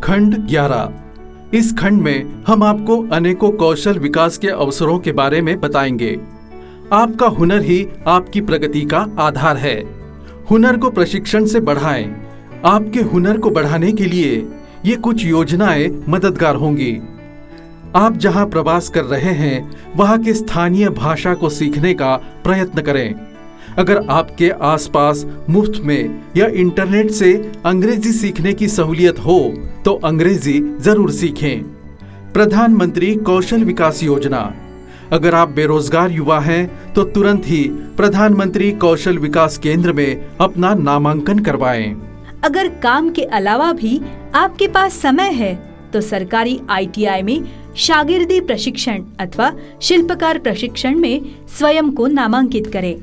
खंड 11। इस खंड में हम आपको अनेकों कौशल विकास के अवसरों के बारे में बताएंगे। आपका हुनर ही आपकी प्रगति का आधार है। हुनर को प्रशिक्षण से बढ़ाएं। आपके हुनर को बढ़ाने के लिए ये कुछ योजनाएं मददगार होंगी। आप जहां प्रवास कर रहे हैं वहां की स्थानीय भाषा को सीखने का प्रयत्न करें। अगर आपके आसपास मुफ्त में या इंटरनेट से अंग्रेजी सीखने की सहूलियत हो तो अंग्रेजी जरूर सीखें। प्रधानमंत्री कौशल विकास योजना। अगर आप बेरोजगार युवा हैं तो तुरंत ही प्रधानमंत्री कौशल विकास केंद्र में अपना नामांकन करवाएं। अगर काम के अलावा भी आपके पास समय है तो सरकारी ITI में शागिर्दी प्रशिक्षण अथवा शिल्पकार प्रशिक्षण में स्वयं को नामांकित करें।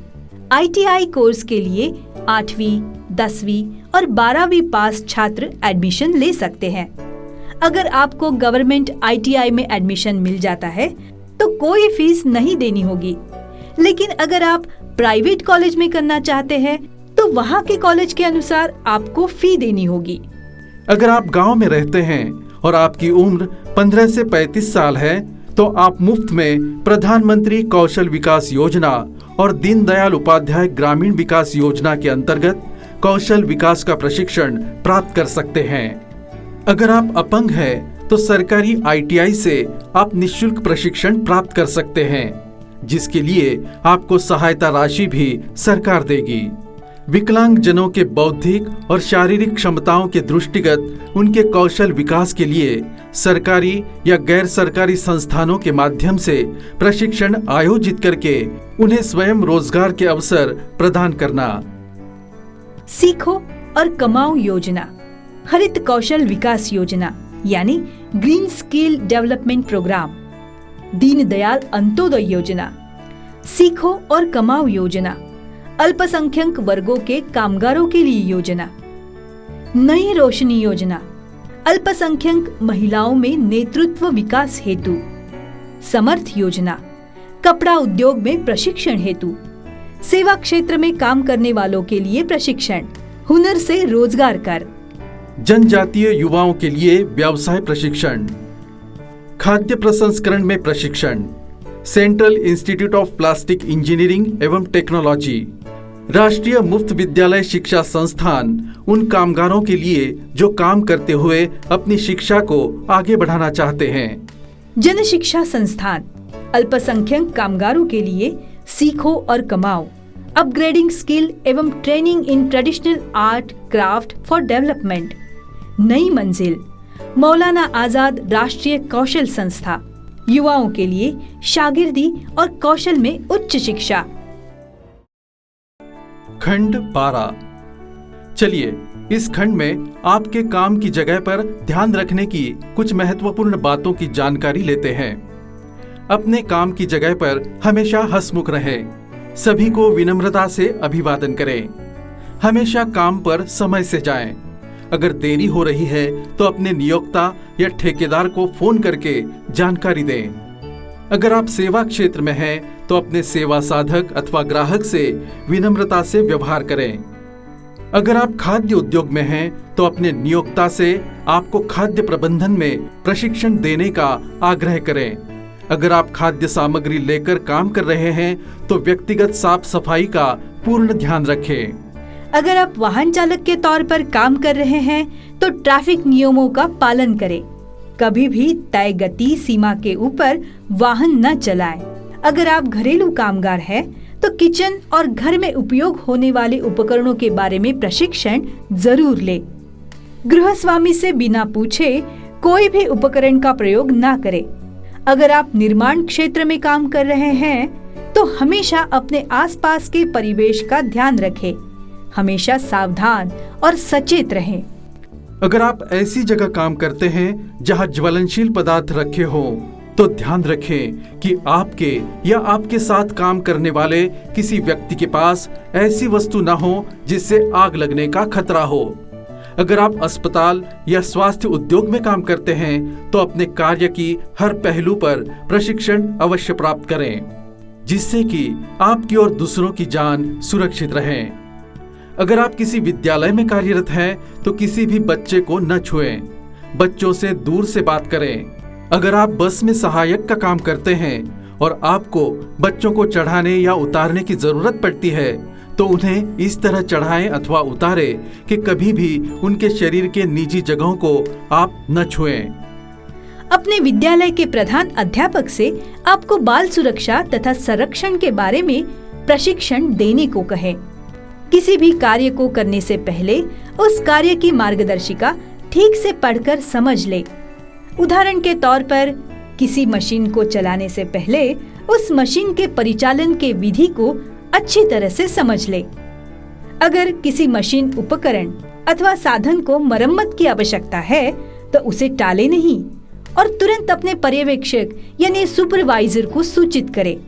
ITI कोर्स के लिए 8वीं, 10वीं और 12वीं पास छात्र एडमिशन ले सकते हैं। अगर आपको गवर्नमेंट ITI में एडमिशन मिल जाता है तो कोई फीस नहीं देनी होगी, लेकिन अगर आप प्राइवेट कॉलेज में करना चाहते हैं तो वहाँ के कॉलेज के अनुसार आपको फी देनी होगी। अगर आप गांव में रहते हैं और आपकी उम्र 15 से 35 साल है तो आप मुफ्त में प्रधानमंत्री कौशल विकास योजना और दीनदयाल उपाध्याय ग्रामीण विकास योजना के अंतर्गत कौशल विकास का प्रशिक्षण प्राप्त कर सकते हैं। अगर आप अपंग हैं तो सरकारी ITI से आप निःशुल्क प्रशिक्षण प्राप्त कर सकते हैं, जिसके लिए आपको सहायता राशि भी सरकार देगी। विकलांग जनों के बौद्धिक और शारीरिक क्षमताओं के दृष्टिगत उनके कौशल विकास के लिए सरकारी या गैर सरकारी संस्थानों के माध्यम से प्रशिक्षण आयोजित करके उन्हें स्वयं रोजगार के अवसर प्रदान करना। सीखो और कमाओ योजना। हरित कौशल विकास योजना यानी green skill development programme. Deendayal Antyodaya Yojana. सीखो और कमाओ योजना। अल्पसंख्यक वर्गों के कामगारों के लिए योजना। नई रोशनी योजना। अल्पसंख्यक महिलाओं में नेतृत्व विकास हेतु। समर्थ योजना। कपड़ा उद्योग में प्रशिक्षण हेतु। सेवा क्षेत्र में काम करने वालों के लिए प्रशिक्षण। हुनर से रोजगार कर। जनजातीय युवाओं के लिए व्यवसाय प्रशिक्षण। खाद्य प्रसंस्करण में प्रशिक्षण। Central institute of plastic engineering एवं टेक्नोलॉजी। राष्ट्रीय मुफ्त विद्यालय शिक्षा संस्थान उन कामगारों के लिए जो काम करते हुए अपनी शिक्षा को आगे बढ़ाना चाहते हैं। जन शिक्षा संस्थान अल्पसंख्यक कामगारों के लिए सीखो और कमाओ। अपग्रेडिंग स्किल एवं training in traditional art craft for development. नई मंजिल मौलाना आजाद राष्ट्रीय कौशल संस्था। युवाओं के लिए शागिर्दी और कौशल में उच्च शिक्षा। खंड 12। चलिए इस खंड में आपके काम की जगह पर ध्यान रखने की कुछ महत्वपूर्ण बातों की जानकारी लेते हैं। अपने काम की जगह पर हमेशा हंसमुख रहें। सभी को विनम्रता से अभिवादन करें। हमेशा काम पर समय से जाएं। अगर देरी हो रही है तो अपने नियोक्ता या ठेकेदार को फोन करके जानकारी दें। अगर आप सेवा क्षेत्र में हैं तो अपने सेवा साधक अथवा ग्राहक से विनम्रता से व्यवहार करें। अगर आप खाद्य उद्योग में हैं तो अपने नियोक्ता से आपको खाद्य प्रबंधन में प्रशिक्षण देने का आग्रह करें। अगर आप खाद्य सामग्री लेकर काम कर रहे हैं तो व्यक्तिगत साफ सफाई का पूर्ण ध्यान रखें। अगर आप वाहन चालक के तौर पर काम कर रहे हैं तो ट्रैफिक नियमों का पालन करें। कभी भी तय गति सीमा के ऊपर वाहन न चलाएं। अगर आप घरेलू कामगार हैं तो किचन और घर में उपयोग होने वाले उपकरणों के बारे में प्रशिक्षण जरूर ले। गृहस्वामी से बिना पूछे कोई भी उपकरण का प्रयोग न करें। अगर आप निर्माण क्षेत्र में काम कर रहे हैं तो हमेशा अपने आसपास के परिवेश का ध्यान रखें। हमेशा सावधान और सचेत रहें। अगर आप ऐसी जगह काम करते हैं जहां ज्वलनशील पदार्थ रखे हों, तो ध्यान रखें कि आपके या आपके साथ काम करने वाले किसी व्यक्ति के पास ऐसी वस्तु न हो जिससे आग लगने का खतरा हो। अगर आप अस्पताल या स्वास्थ्य उद्योग में काम करते हैं तो अपने कार्य की हर पहलू पर प्रशिक्षण अवश्य प्राप्त करें, जिससे कि आपकी और दूसरों की जान सुरक्षित रहे। अगर आप किसी विद्यालय में कार्यरत हैं तो किसी भी बच्चे को न छुएं, बच्चों से दूर से बात करें। अगर आप बस में सहायक का काम करते हैं और आपको बच्चों को चढ़ाने या उतारने की जरूरत पड़ती है तो उन्हें इस तरह चढ़ाएं अथवा उतारें कि कभी भी उनके शरीर के निजी जगहों को आप न छुएं। अपने विद्यालय के प्रधान अध्यापक से आपको बाल सुरक्षा तथा संरक्षण के बारे में प्रशिक्षण देने को कहें। किसी भी कार्य को करने से पहले उस कार्य की मार्गदर्शिका ठीक से पढ़कर समझ ले। उदाहरण के तौर पर किसी मशीन को चलाने से पहले उस मशीन के परिचालन के विधि को अच्छी तरह से समझ ले। अगर किसी मशीन, उपकरण अथवा साधन को मरम्मत की आवश्यकता है तो उसे टाले नहीं और तुरंत अपने पर्यवेक्षक यानी सुपरवाइजर को सूचित करे।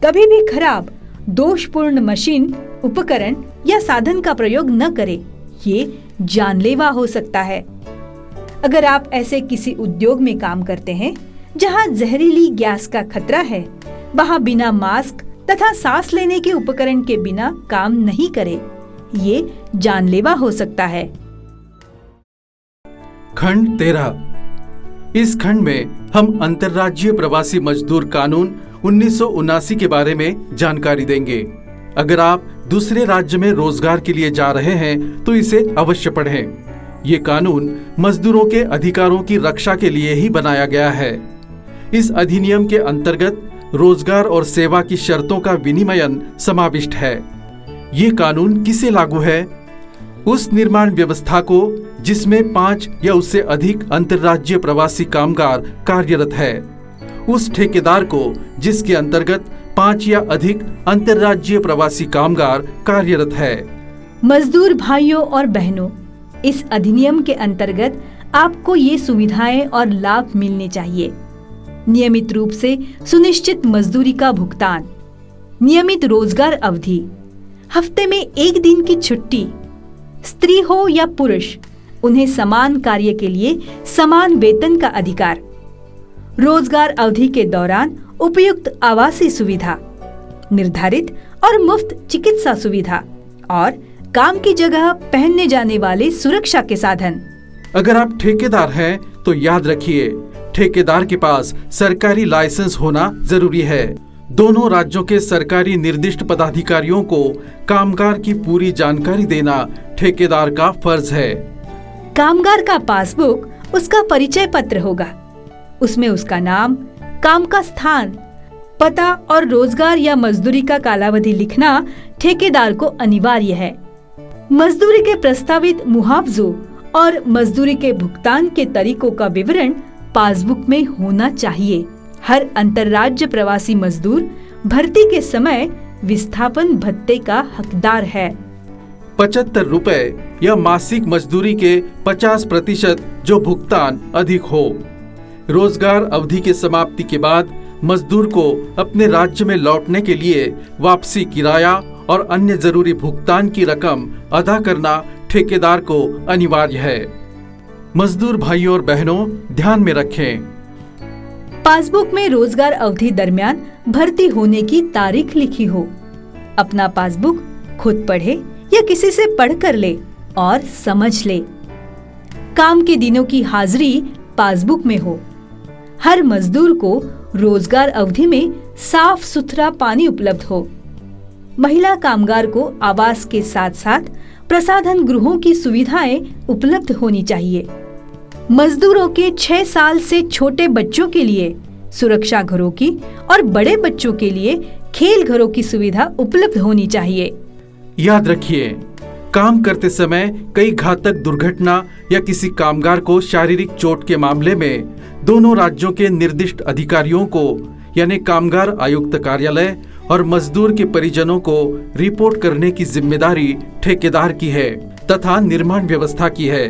कभी भी खराब, दोषपूर्ण मशीन, उपकरण या साधन का प्रयोग न करे, ये जानलेवा हो सकता है। अगर आप ऐसे किसी उद्योग में काम करते हैं जहां जहरीली गैस का खतरा है, वहां बिना मास्क तथा सांस लेने के उपकरण के बिना काम नहीं करें, ये जानलेवा हो सकता है। खंड 13। इस खंड में हम अंतर्राज्यीय प्रवासी मजदूर कानून 1979 के बारे में जानकारी देंगे। अगर आप दूसरे राज्य में रोजगार के लिए जा रहे हैं तो इसे अवश्य पढ़ें। ये कानून मजदूरों के अधिकारों की रक्षा के लिए ही बनाया गया है। इस अधिनियम के अंतर्गत रोजगार और सेवा की शर्तों का विनिमयन समाविष्ट है। ये कानून किसे लागू है? उस निर्माण व्यवस्था को जिसमें 5 या उससे अधिक अंतर्राज्यीय प्रवासी कामगार कार्यरत है, उस ठेकेदार को जिसके अंतर्गत 5 या अधिक अंतर्राज्यीय प्रवासी कामगार कार्यरत है। मजदूर भाइयों और बहनों, इस अधिनियम के अंतर्गत आपको ये सुविधाएं और लाभ मिलने चाहिए। नियमित रूप से सुनिश्चित मजदूरी का भुगतान, नियमित रोजगार अवधि, हफ्ते में 1 दिन की छुट्टी, स्त्री हो या पुरुष, उन्हें समान कार्य के लिए समान वेतन का अधिकार, रोजगार अवधि के दौरान उपयुक्त आवासीय सुविधा, निर्धारित और मुफ्त चिकित्सा सुविधा और काम की जगह पहनने जाने वाले सुरक्षा के साधन। अगर आप ठेकेदार हैं तो याद रखिए, ठेकेदार के पास सरकारी लाइसेंस होना जरूरी है। दोनों राज्यों के सरकारी निर्दिष्ट पदाधिकारियों को कामगार की पूरी जानकारी देना ठेकेदार का फर्ज है। कामगार का पासबुक उसका परिचय पत्र होगा। उसमें उसका नाम, काम का स्थान, पता और रोजगार या मजदूरी का कालावधि लिखना ठेकेदार को अनिवार्य है। मजदूरी के प्रस्तावित मुआवजों और मजदूरी के भुगतान के तरीकों का विवरण पासबुक में होना चाहिए। हर अंतर्राज्य प्रवासी मजदूर भर्ती के समय विस्थापन भत्ते का हकदार है। 75 रुपए या मासिक मजदूरी के 50% जो भुगतान अधिक हो। रोजगार अवधि के समाप्ति के बाद मजदूर को अपने राज्य में लौटने के लिए वापसी किराया और अन्य जरूरी भुगतान की रकम अदा करना ठेकेदार को अनिवार्य है। मजदूर भाइयों और बहनों, ध्यान में रखें, पासबुक में रोजगार अवधि दरमियान भर्ती होने की तारीख लिखी हो। अपना पासबुक खुद पढ़े या किसी से पढ़ कर ले और समझ ले। काम के दिनों की हाजिरी पासबुक में हो। हर मजदूर को रोजगार अवधि में साफ सुथरा पानी उपलब्ध हो। महिला कामगार को आवास के साथ साथ प्रसाधन गृहों की सुविधाएं उपलब्ध होनी चाहिए। मजदूरों के 6 साल से छोटे बच्चों के लिए सुरक्षा घरों की और बड़े बच्चों के लिए खेल घरों की सुविधा उपलब्ध होनी चाहिए। याद रखिए, काम करते समय कई घातक दुर्घटना या किसी कामगार को शारीरिक चोट के मामले में दोनों राज्यों के निर्दिष्ट अधिकारियों को यानी कामगार आयुक्त कार्यालय और मजदूर के परिजनों को रिपोर्ट करने की जिम्मेदारी ठेकेदार की है तथा निर्माण व्यवस्था की है।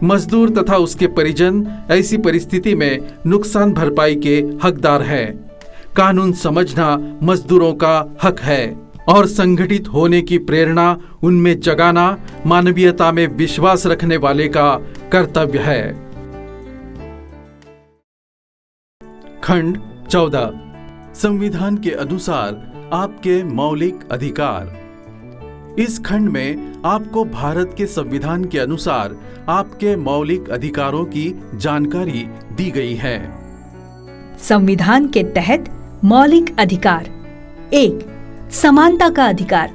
मजदूर तथा उसके परिजन ऐसी परिस्थिति में नुकसान भरपाई के हकदार हैं। कानून समझना मजदूरों का हक है और संगठित होने की प्रेरणा उनमें जगाना मानवीयता में विश्वास रखने वाले का कर्तव्य है। खंड 14 संविधान के अनुसार आपके मौलिक अधिकार। इस खंड में आपको भारत के संविधान के अनुसार आपके मौलिक अधिकारों की जानकारी दी गई है। संविधान के तहत मौलिक अधिकार। 1. समानता का अधिकार।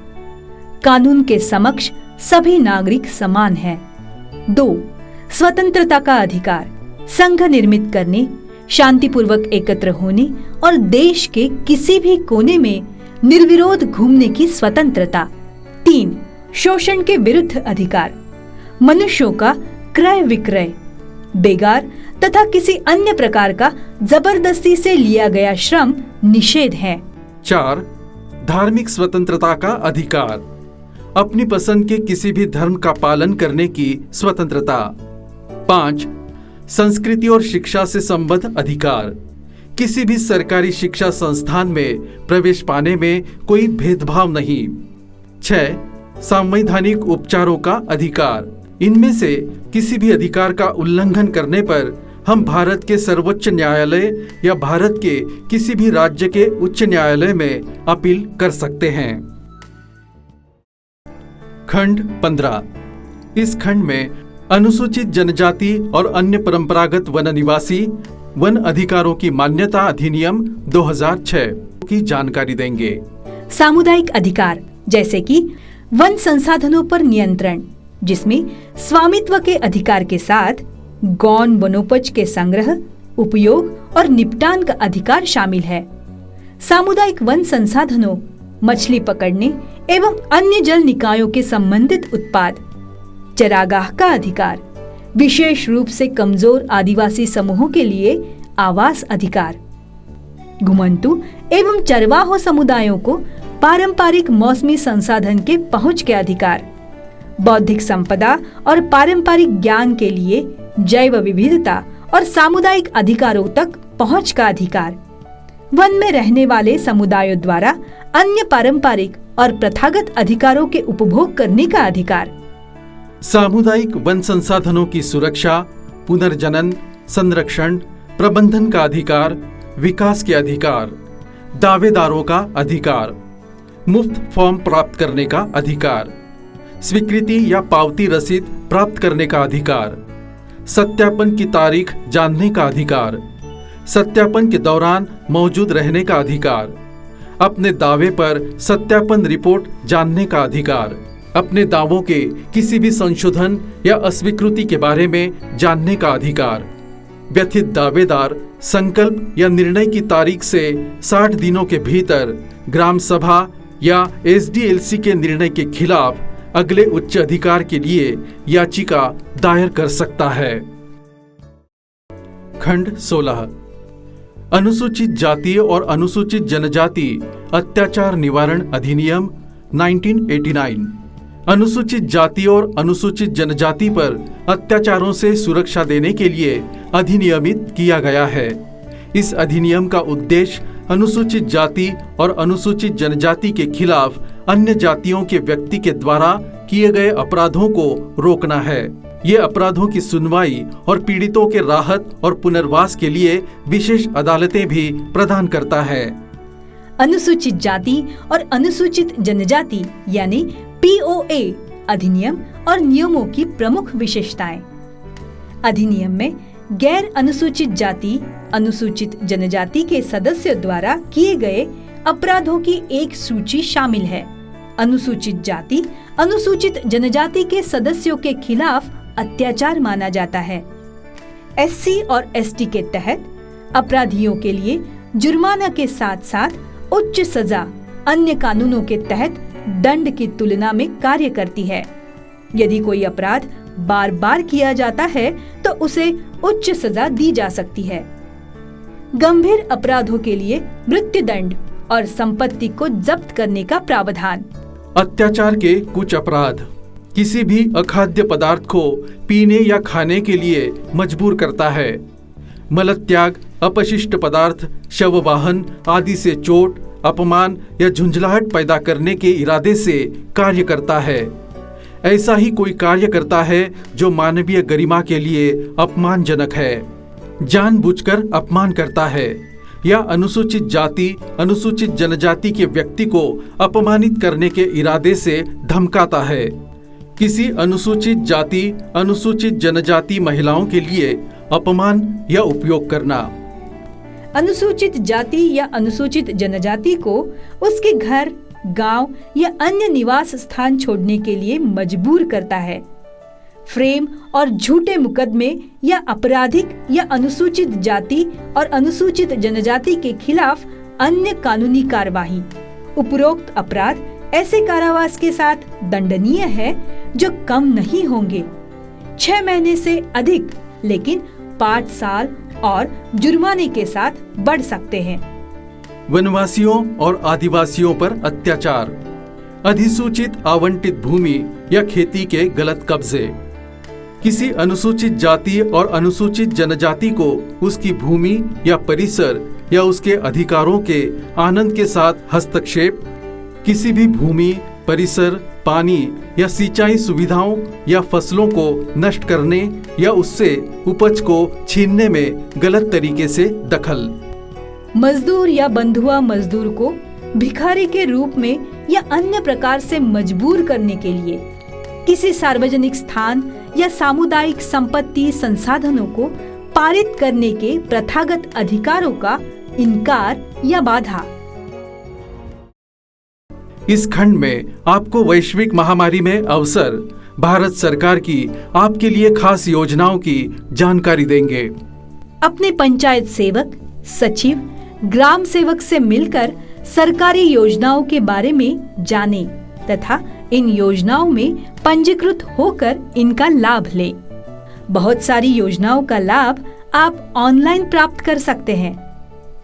कानून के समक्ष सभी नागरिक समान हैं। 2. स्वतंत्रता का अधिकार। संघ निर्मित करने, शांतिपूर्वक एकत्र होने और देश के किसी भी कोने में निर्विरोध घूमने की स्वतंत्रता। 3. शोषण के विरुद्ध अधिकार। मनुष्यों का क्रय विक्रय, बेगार तथा किसी अन्य प्रकार का जबरदस्ती से लिया गया श्रम निषेध है। 4. धार्मिक स्वतंत्रता का अधिकार। अपनी पसंद के किसी भी धर्म का पालन करने की स्वतंत्रता। 5. संस्कृति और शिक्षा से संबद्ध अधिकार। किसी भी सरकारी शिक्षा संस्थान में प्रवेश पाने में कोई भेदभाव नहीं। 6. संवैधानिक उपचारों का अधिकार। इनमें से किसी भी अधिकार का उल्लंघन करने पर हम भारत के सर्वोच्च न्यायालय या भारत के किसी भी राज्य के उच्च न्यायालय में अपील कर सकते हैं। खंड 15। इस खंड में अनुसूचित जनजाति और अन्य परंपरागत वन निवासी वन अधिकारों की मान्यता अधिनियम 2006 की जानकारी देंगे। सामुदायिक अधिकार जैसे कि वन संसाधनों पर नियंत्रण, जिसमें स्वामित्व के अधिकार के साथ गौण वनोपज के संग्रह, उपयोग और निपटान का अधिकार शामिल है। सामुदायिक वन संसाधनों, मछली पकड़ने एवं अन्य जल निकायों के संबंधित उत्पाद। चरागाह का अधिकार, विशेष रूप से कमजोर आदिवासी समूहों के लिए आवास अधिकार। घुमंतु एवं चरवाहों समुदायों को पारंपरिक मौसमी संसाधन के पहुंच के अधिकार। बौद्धिक संपदा और पारंपरिक ज्ञान के लिए जैव विविधता और सामुदायिक अधिकारों तक पहुंच का अधिकार। वन में रहने वाले समुदायों द्वारा अन्य पारंपरिक और प्रथागत अधिकारों के उपभोग करने का अधिकार। सामुदायिक वन संसाधनों की सुरक्षा, पुनर्जनन, संरक्षण, प्रबंधन का अधिकार, विकास के अधिकार, दावेदारों का अधिकार, मुफ्त फॉर्म प्राप्त करने का अधिकार, स्वीकृति या पावती रसीद प्राप्त करने का अधिकार, सत्यापन की तारीख जानने का अधिकार, सत्यापन के दौरान मौजूद रहने का अधिकार, अपने दावे पर सत्यापन रिपोर्ट जानने का अधिकार, अपने दावों के किसी भी संशोधन या अस्वीकृति के बारे में जानने का अधिकार, व्यथित दावेदार संकल्प या निर्णय की तारीख से 60 दिनों के भीतर ग्राम सभा या एसडीएलसी के निर्णय के खिलाफ अगले उच्च अधिकार के लिए याचिका दायर कर सकता है। खंड 16। अनुसूचित जाति और अनुसूचित जनजाति अत्याचार निवारण अधिनियम 1989 अनुसूचित जाति और अनुसूचित जनजाति पर अत्याचारों से सुरक्षा देने के लिए अधिनियमित किया गया है। इस अधिनियम का उद्देश्य अनुसूचित जाति और अनुसूचित जनजाति के खिलाफ अन्य जातियों के व्यक्ति के द्वारा किए गए अपराधों को रोकना है। ये अपराधों की सुनवाई और पीड़ितों के राहत और पुनर्वास के लिए विशेष अदालतें भी प्रदान करता है। अनुसूचित जाति और अनुसूचित जनजाति यानी POA अधिनियम और नियमों की प्रमुख विशेषताएं। अधिनियम में गैर अनुसूचित जाति, अनुसूचित जनजाति के सदस्यों द्वारा किए गए अपराधों की एक सूची शामिल है। अनुसूचित जाति, अनुसूचित जनजाति के सदस्यों के खिलाफ अत्याचार माना जाता है। SC और ST के तहत अपराधियों के लिए जुर्माना के साथ साथ उच्च सजा अन्य कानूनों के तहत दंड की तुलना में कार्य करती है। यदि कोई अपराध बार बार किया जाता है तो उसे उच्च सजा दी जा सकती है। गंभीर अपराधों के लिए मृत्युदंड और संपत्ति को जब्त करने का प्रावधान। अत्याचार के कुछ अपराध। किसी भी अखाद्य पदार्थ को पीने या खाने के लिए मजबूर करता है। मलत्याग अपशिष्ट पदार्थ, शववाहन आदि से चोट, अपमान या झुंझलाहट पैदा करने के इरादे से कार्य करता है। ऐसा ही कोई कार्य करता है जो मानवीय गरिमा के लिए अपमानजनक है, जानबूझकर अपमान करता है या अनुसूचित जाति, अनुसूचित जनजाति के व्यक्ति को अपमानित करने के इरादे से धमकाता है। किसी अनुसूचित जाति, अनुसूचित जनजाति महिलाओं के लिए अपमान या उपयोग करना। अनुसूचित जाति या अनुसूचित जनजाति को उसके घर, गांव या अन्य निवास स्थान छोड़ने के लिए मजबूर करता है। फ्रेम और झूठे मुकदमे या आपराधिक या अनुसूचित जाति और अनुसूचित जनजाति के खिलाफ अन्य कानूनी कार्यवाही। उपरोक्त अपराध ऐसे कारावास के साथ दंडनीय है जो कम नहीं होंगे 6 महीने से अधिक, लेकिन 5 साल और जुर्माने के साथ बढ़ सकते हैं। वनवासियों और आदिवासियों पर अत्याचार, अधिसूचित आवंटित भूमि या खेती के गलत कब्जे। किसी अनुसूचित जाति और अनुसूचित जनजाति को उसकी भूमि या परिसर या उसके अधिकारों के आनंद के साथ हस्तक्षेप, किसी भी भूमि, परिसर, पानी या सिंचाई सुविधाओं या फसलों को नष्ट करने या उससे उपज को छीनने में गलत तरीके से दखल। मजदूर या बंधुआ मजदूर को भिखारी के रूप में या अन्य प्रकार से मजबूर करने के लिए किसी सार्वजनिक स्थान या सामुदायिक संपत्ति संसाधनों को पारित करने के प्रथागत अधिकारों का इनकार या बाधा। इस खंड में आपको वैश्विक महामारी में अवसर, भारत सरकार की आपके लिए खास योजनाओं की जानकारी देंगे। अपने पंचायत सेवक, सचिव, ग्राम सेवक से मिलकर सरकारी योजनाओं के बारे में जानें तथा इन योजनाओं में पंजीकृत होकर इनका लाभ लें। बहुत सारी योजनाओं का लाभ आप ऑनलाइन प्राप्त कर सकते हैं।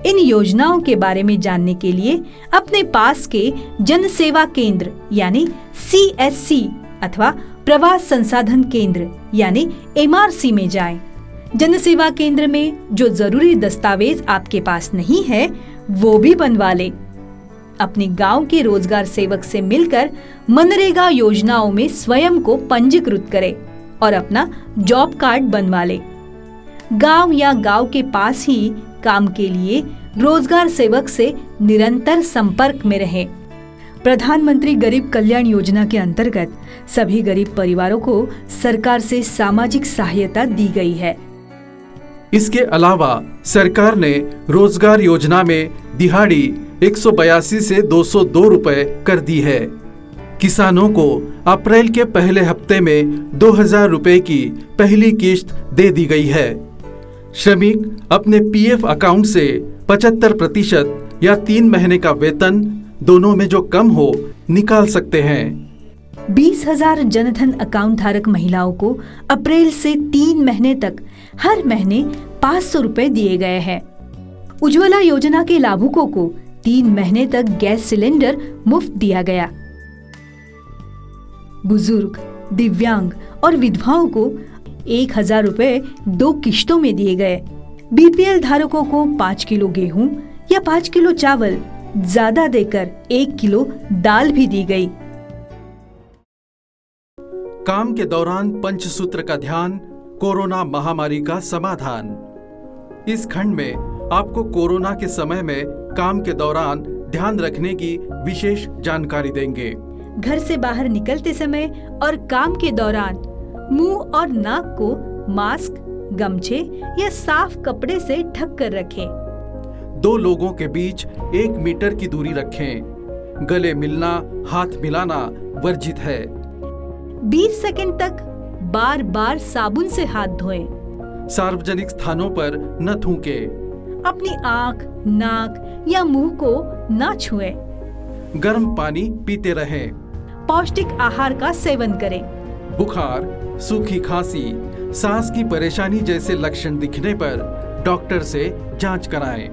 इन योजनाओं के बारे में जानने के लिए अपने पास के जन सेवा केंद्र यानी CSC अथवा प्रवास संसाधन केंद्र यानी MRC में जाएं। जन सेवा केंद्र में जो जरूरी दस्तावेज आपके पास नहीं है वो भी बनवा लें। अपने गांव के रोजगार सेवक से मिलकर मनरेगा योजनाओं में स्वयं को पंजीकृत करें और अपना जॉब कार्ड बनवा लें। गांव या गांव के पास ही काम के लिए रोजगार सेवक से निरंतर संपर्क में रहें। प्रधानमंत्री गरीब कल्याण योजना के अंतर्गत सभी गरीब परिवारों को सरकार से सामाजिक सहायता दी गई है। इसके अलावा सरकार ने रोजगार योजना में दिहाड़ी 182 से 202 रुपए कर दी है। किसानों को अप्रैल के पहले हफ्ते में 2000 रुपए की पहली किश्त दे दी गई है। श्रमिक अपने PF अकाउंट से 75% या 3 महीने का वेतन, दोनों में जो कम हो, निकाल सकते हैं। 20,000 जनधन अकाउंट धारक महिलाओं को अप्रैल से 3 महीने तक हर महीने 500 रुपए दिए गए हैं। उज्ज्वला योजना के लाभुकों को 3 महीने तक गैस सिलेंडर मुफ्त दिया गया। बुजुर्ग, दिव्यांग और विधवाओं को 1,000 रुपए 2 किश्तों में दिए गए। BPL धारकों को 5 किलो गेहूं या 5 किलो चावल ज्यादा देकर 1 किलो दाल भी दी गई। काम के दौरान पंचसूत्र का ध्यान, कोरोना महामारी का समाधान। इस खंड में आपको कोरोना के समय में काम के दौरान ध्यान रखने की विशेष जानकारी देंगे। घर से बाहर निकलते समय और काम के दौरान मुंह और नाक को मास्क, गमछे या साफ कपड़े से ढक कर रखें। 2 लोगों के बीच 1 मीटर की दूरी रखें। गले मिलना, हाथ मिलाना वर्जित है। 20 सेकंड तक बार बार साबुन से हाथ धोएं। सार्वजनिक स्थानों पर न थूकें। अपनी आँख, नाक या मुंह को न छुएं। गर्म पानी पीते रहें। पौष्टिक आहार का सेवन करें। बुखार, सूखी खांसी, सांस की परेशानी जैसे लक्षण दिखने पर डॉक्टर से जांच कराएं।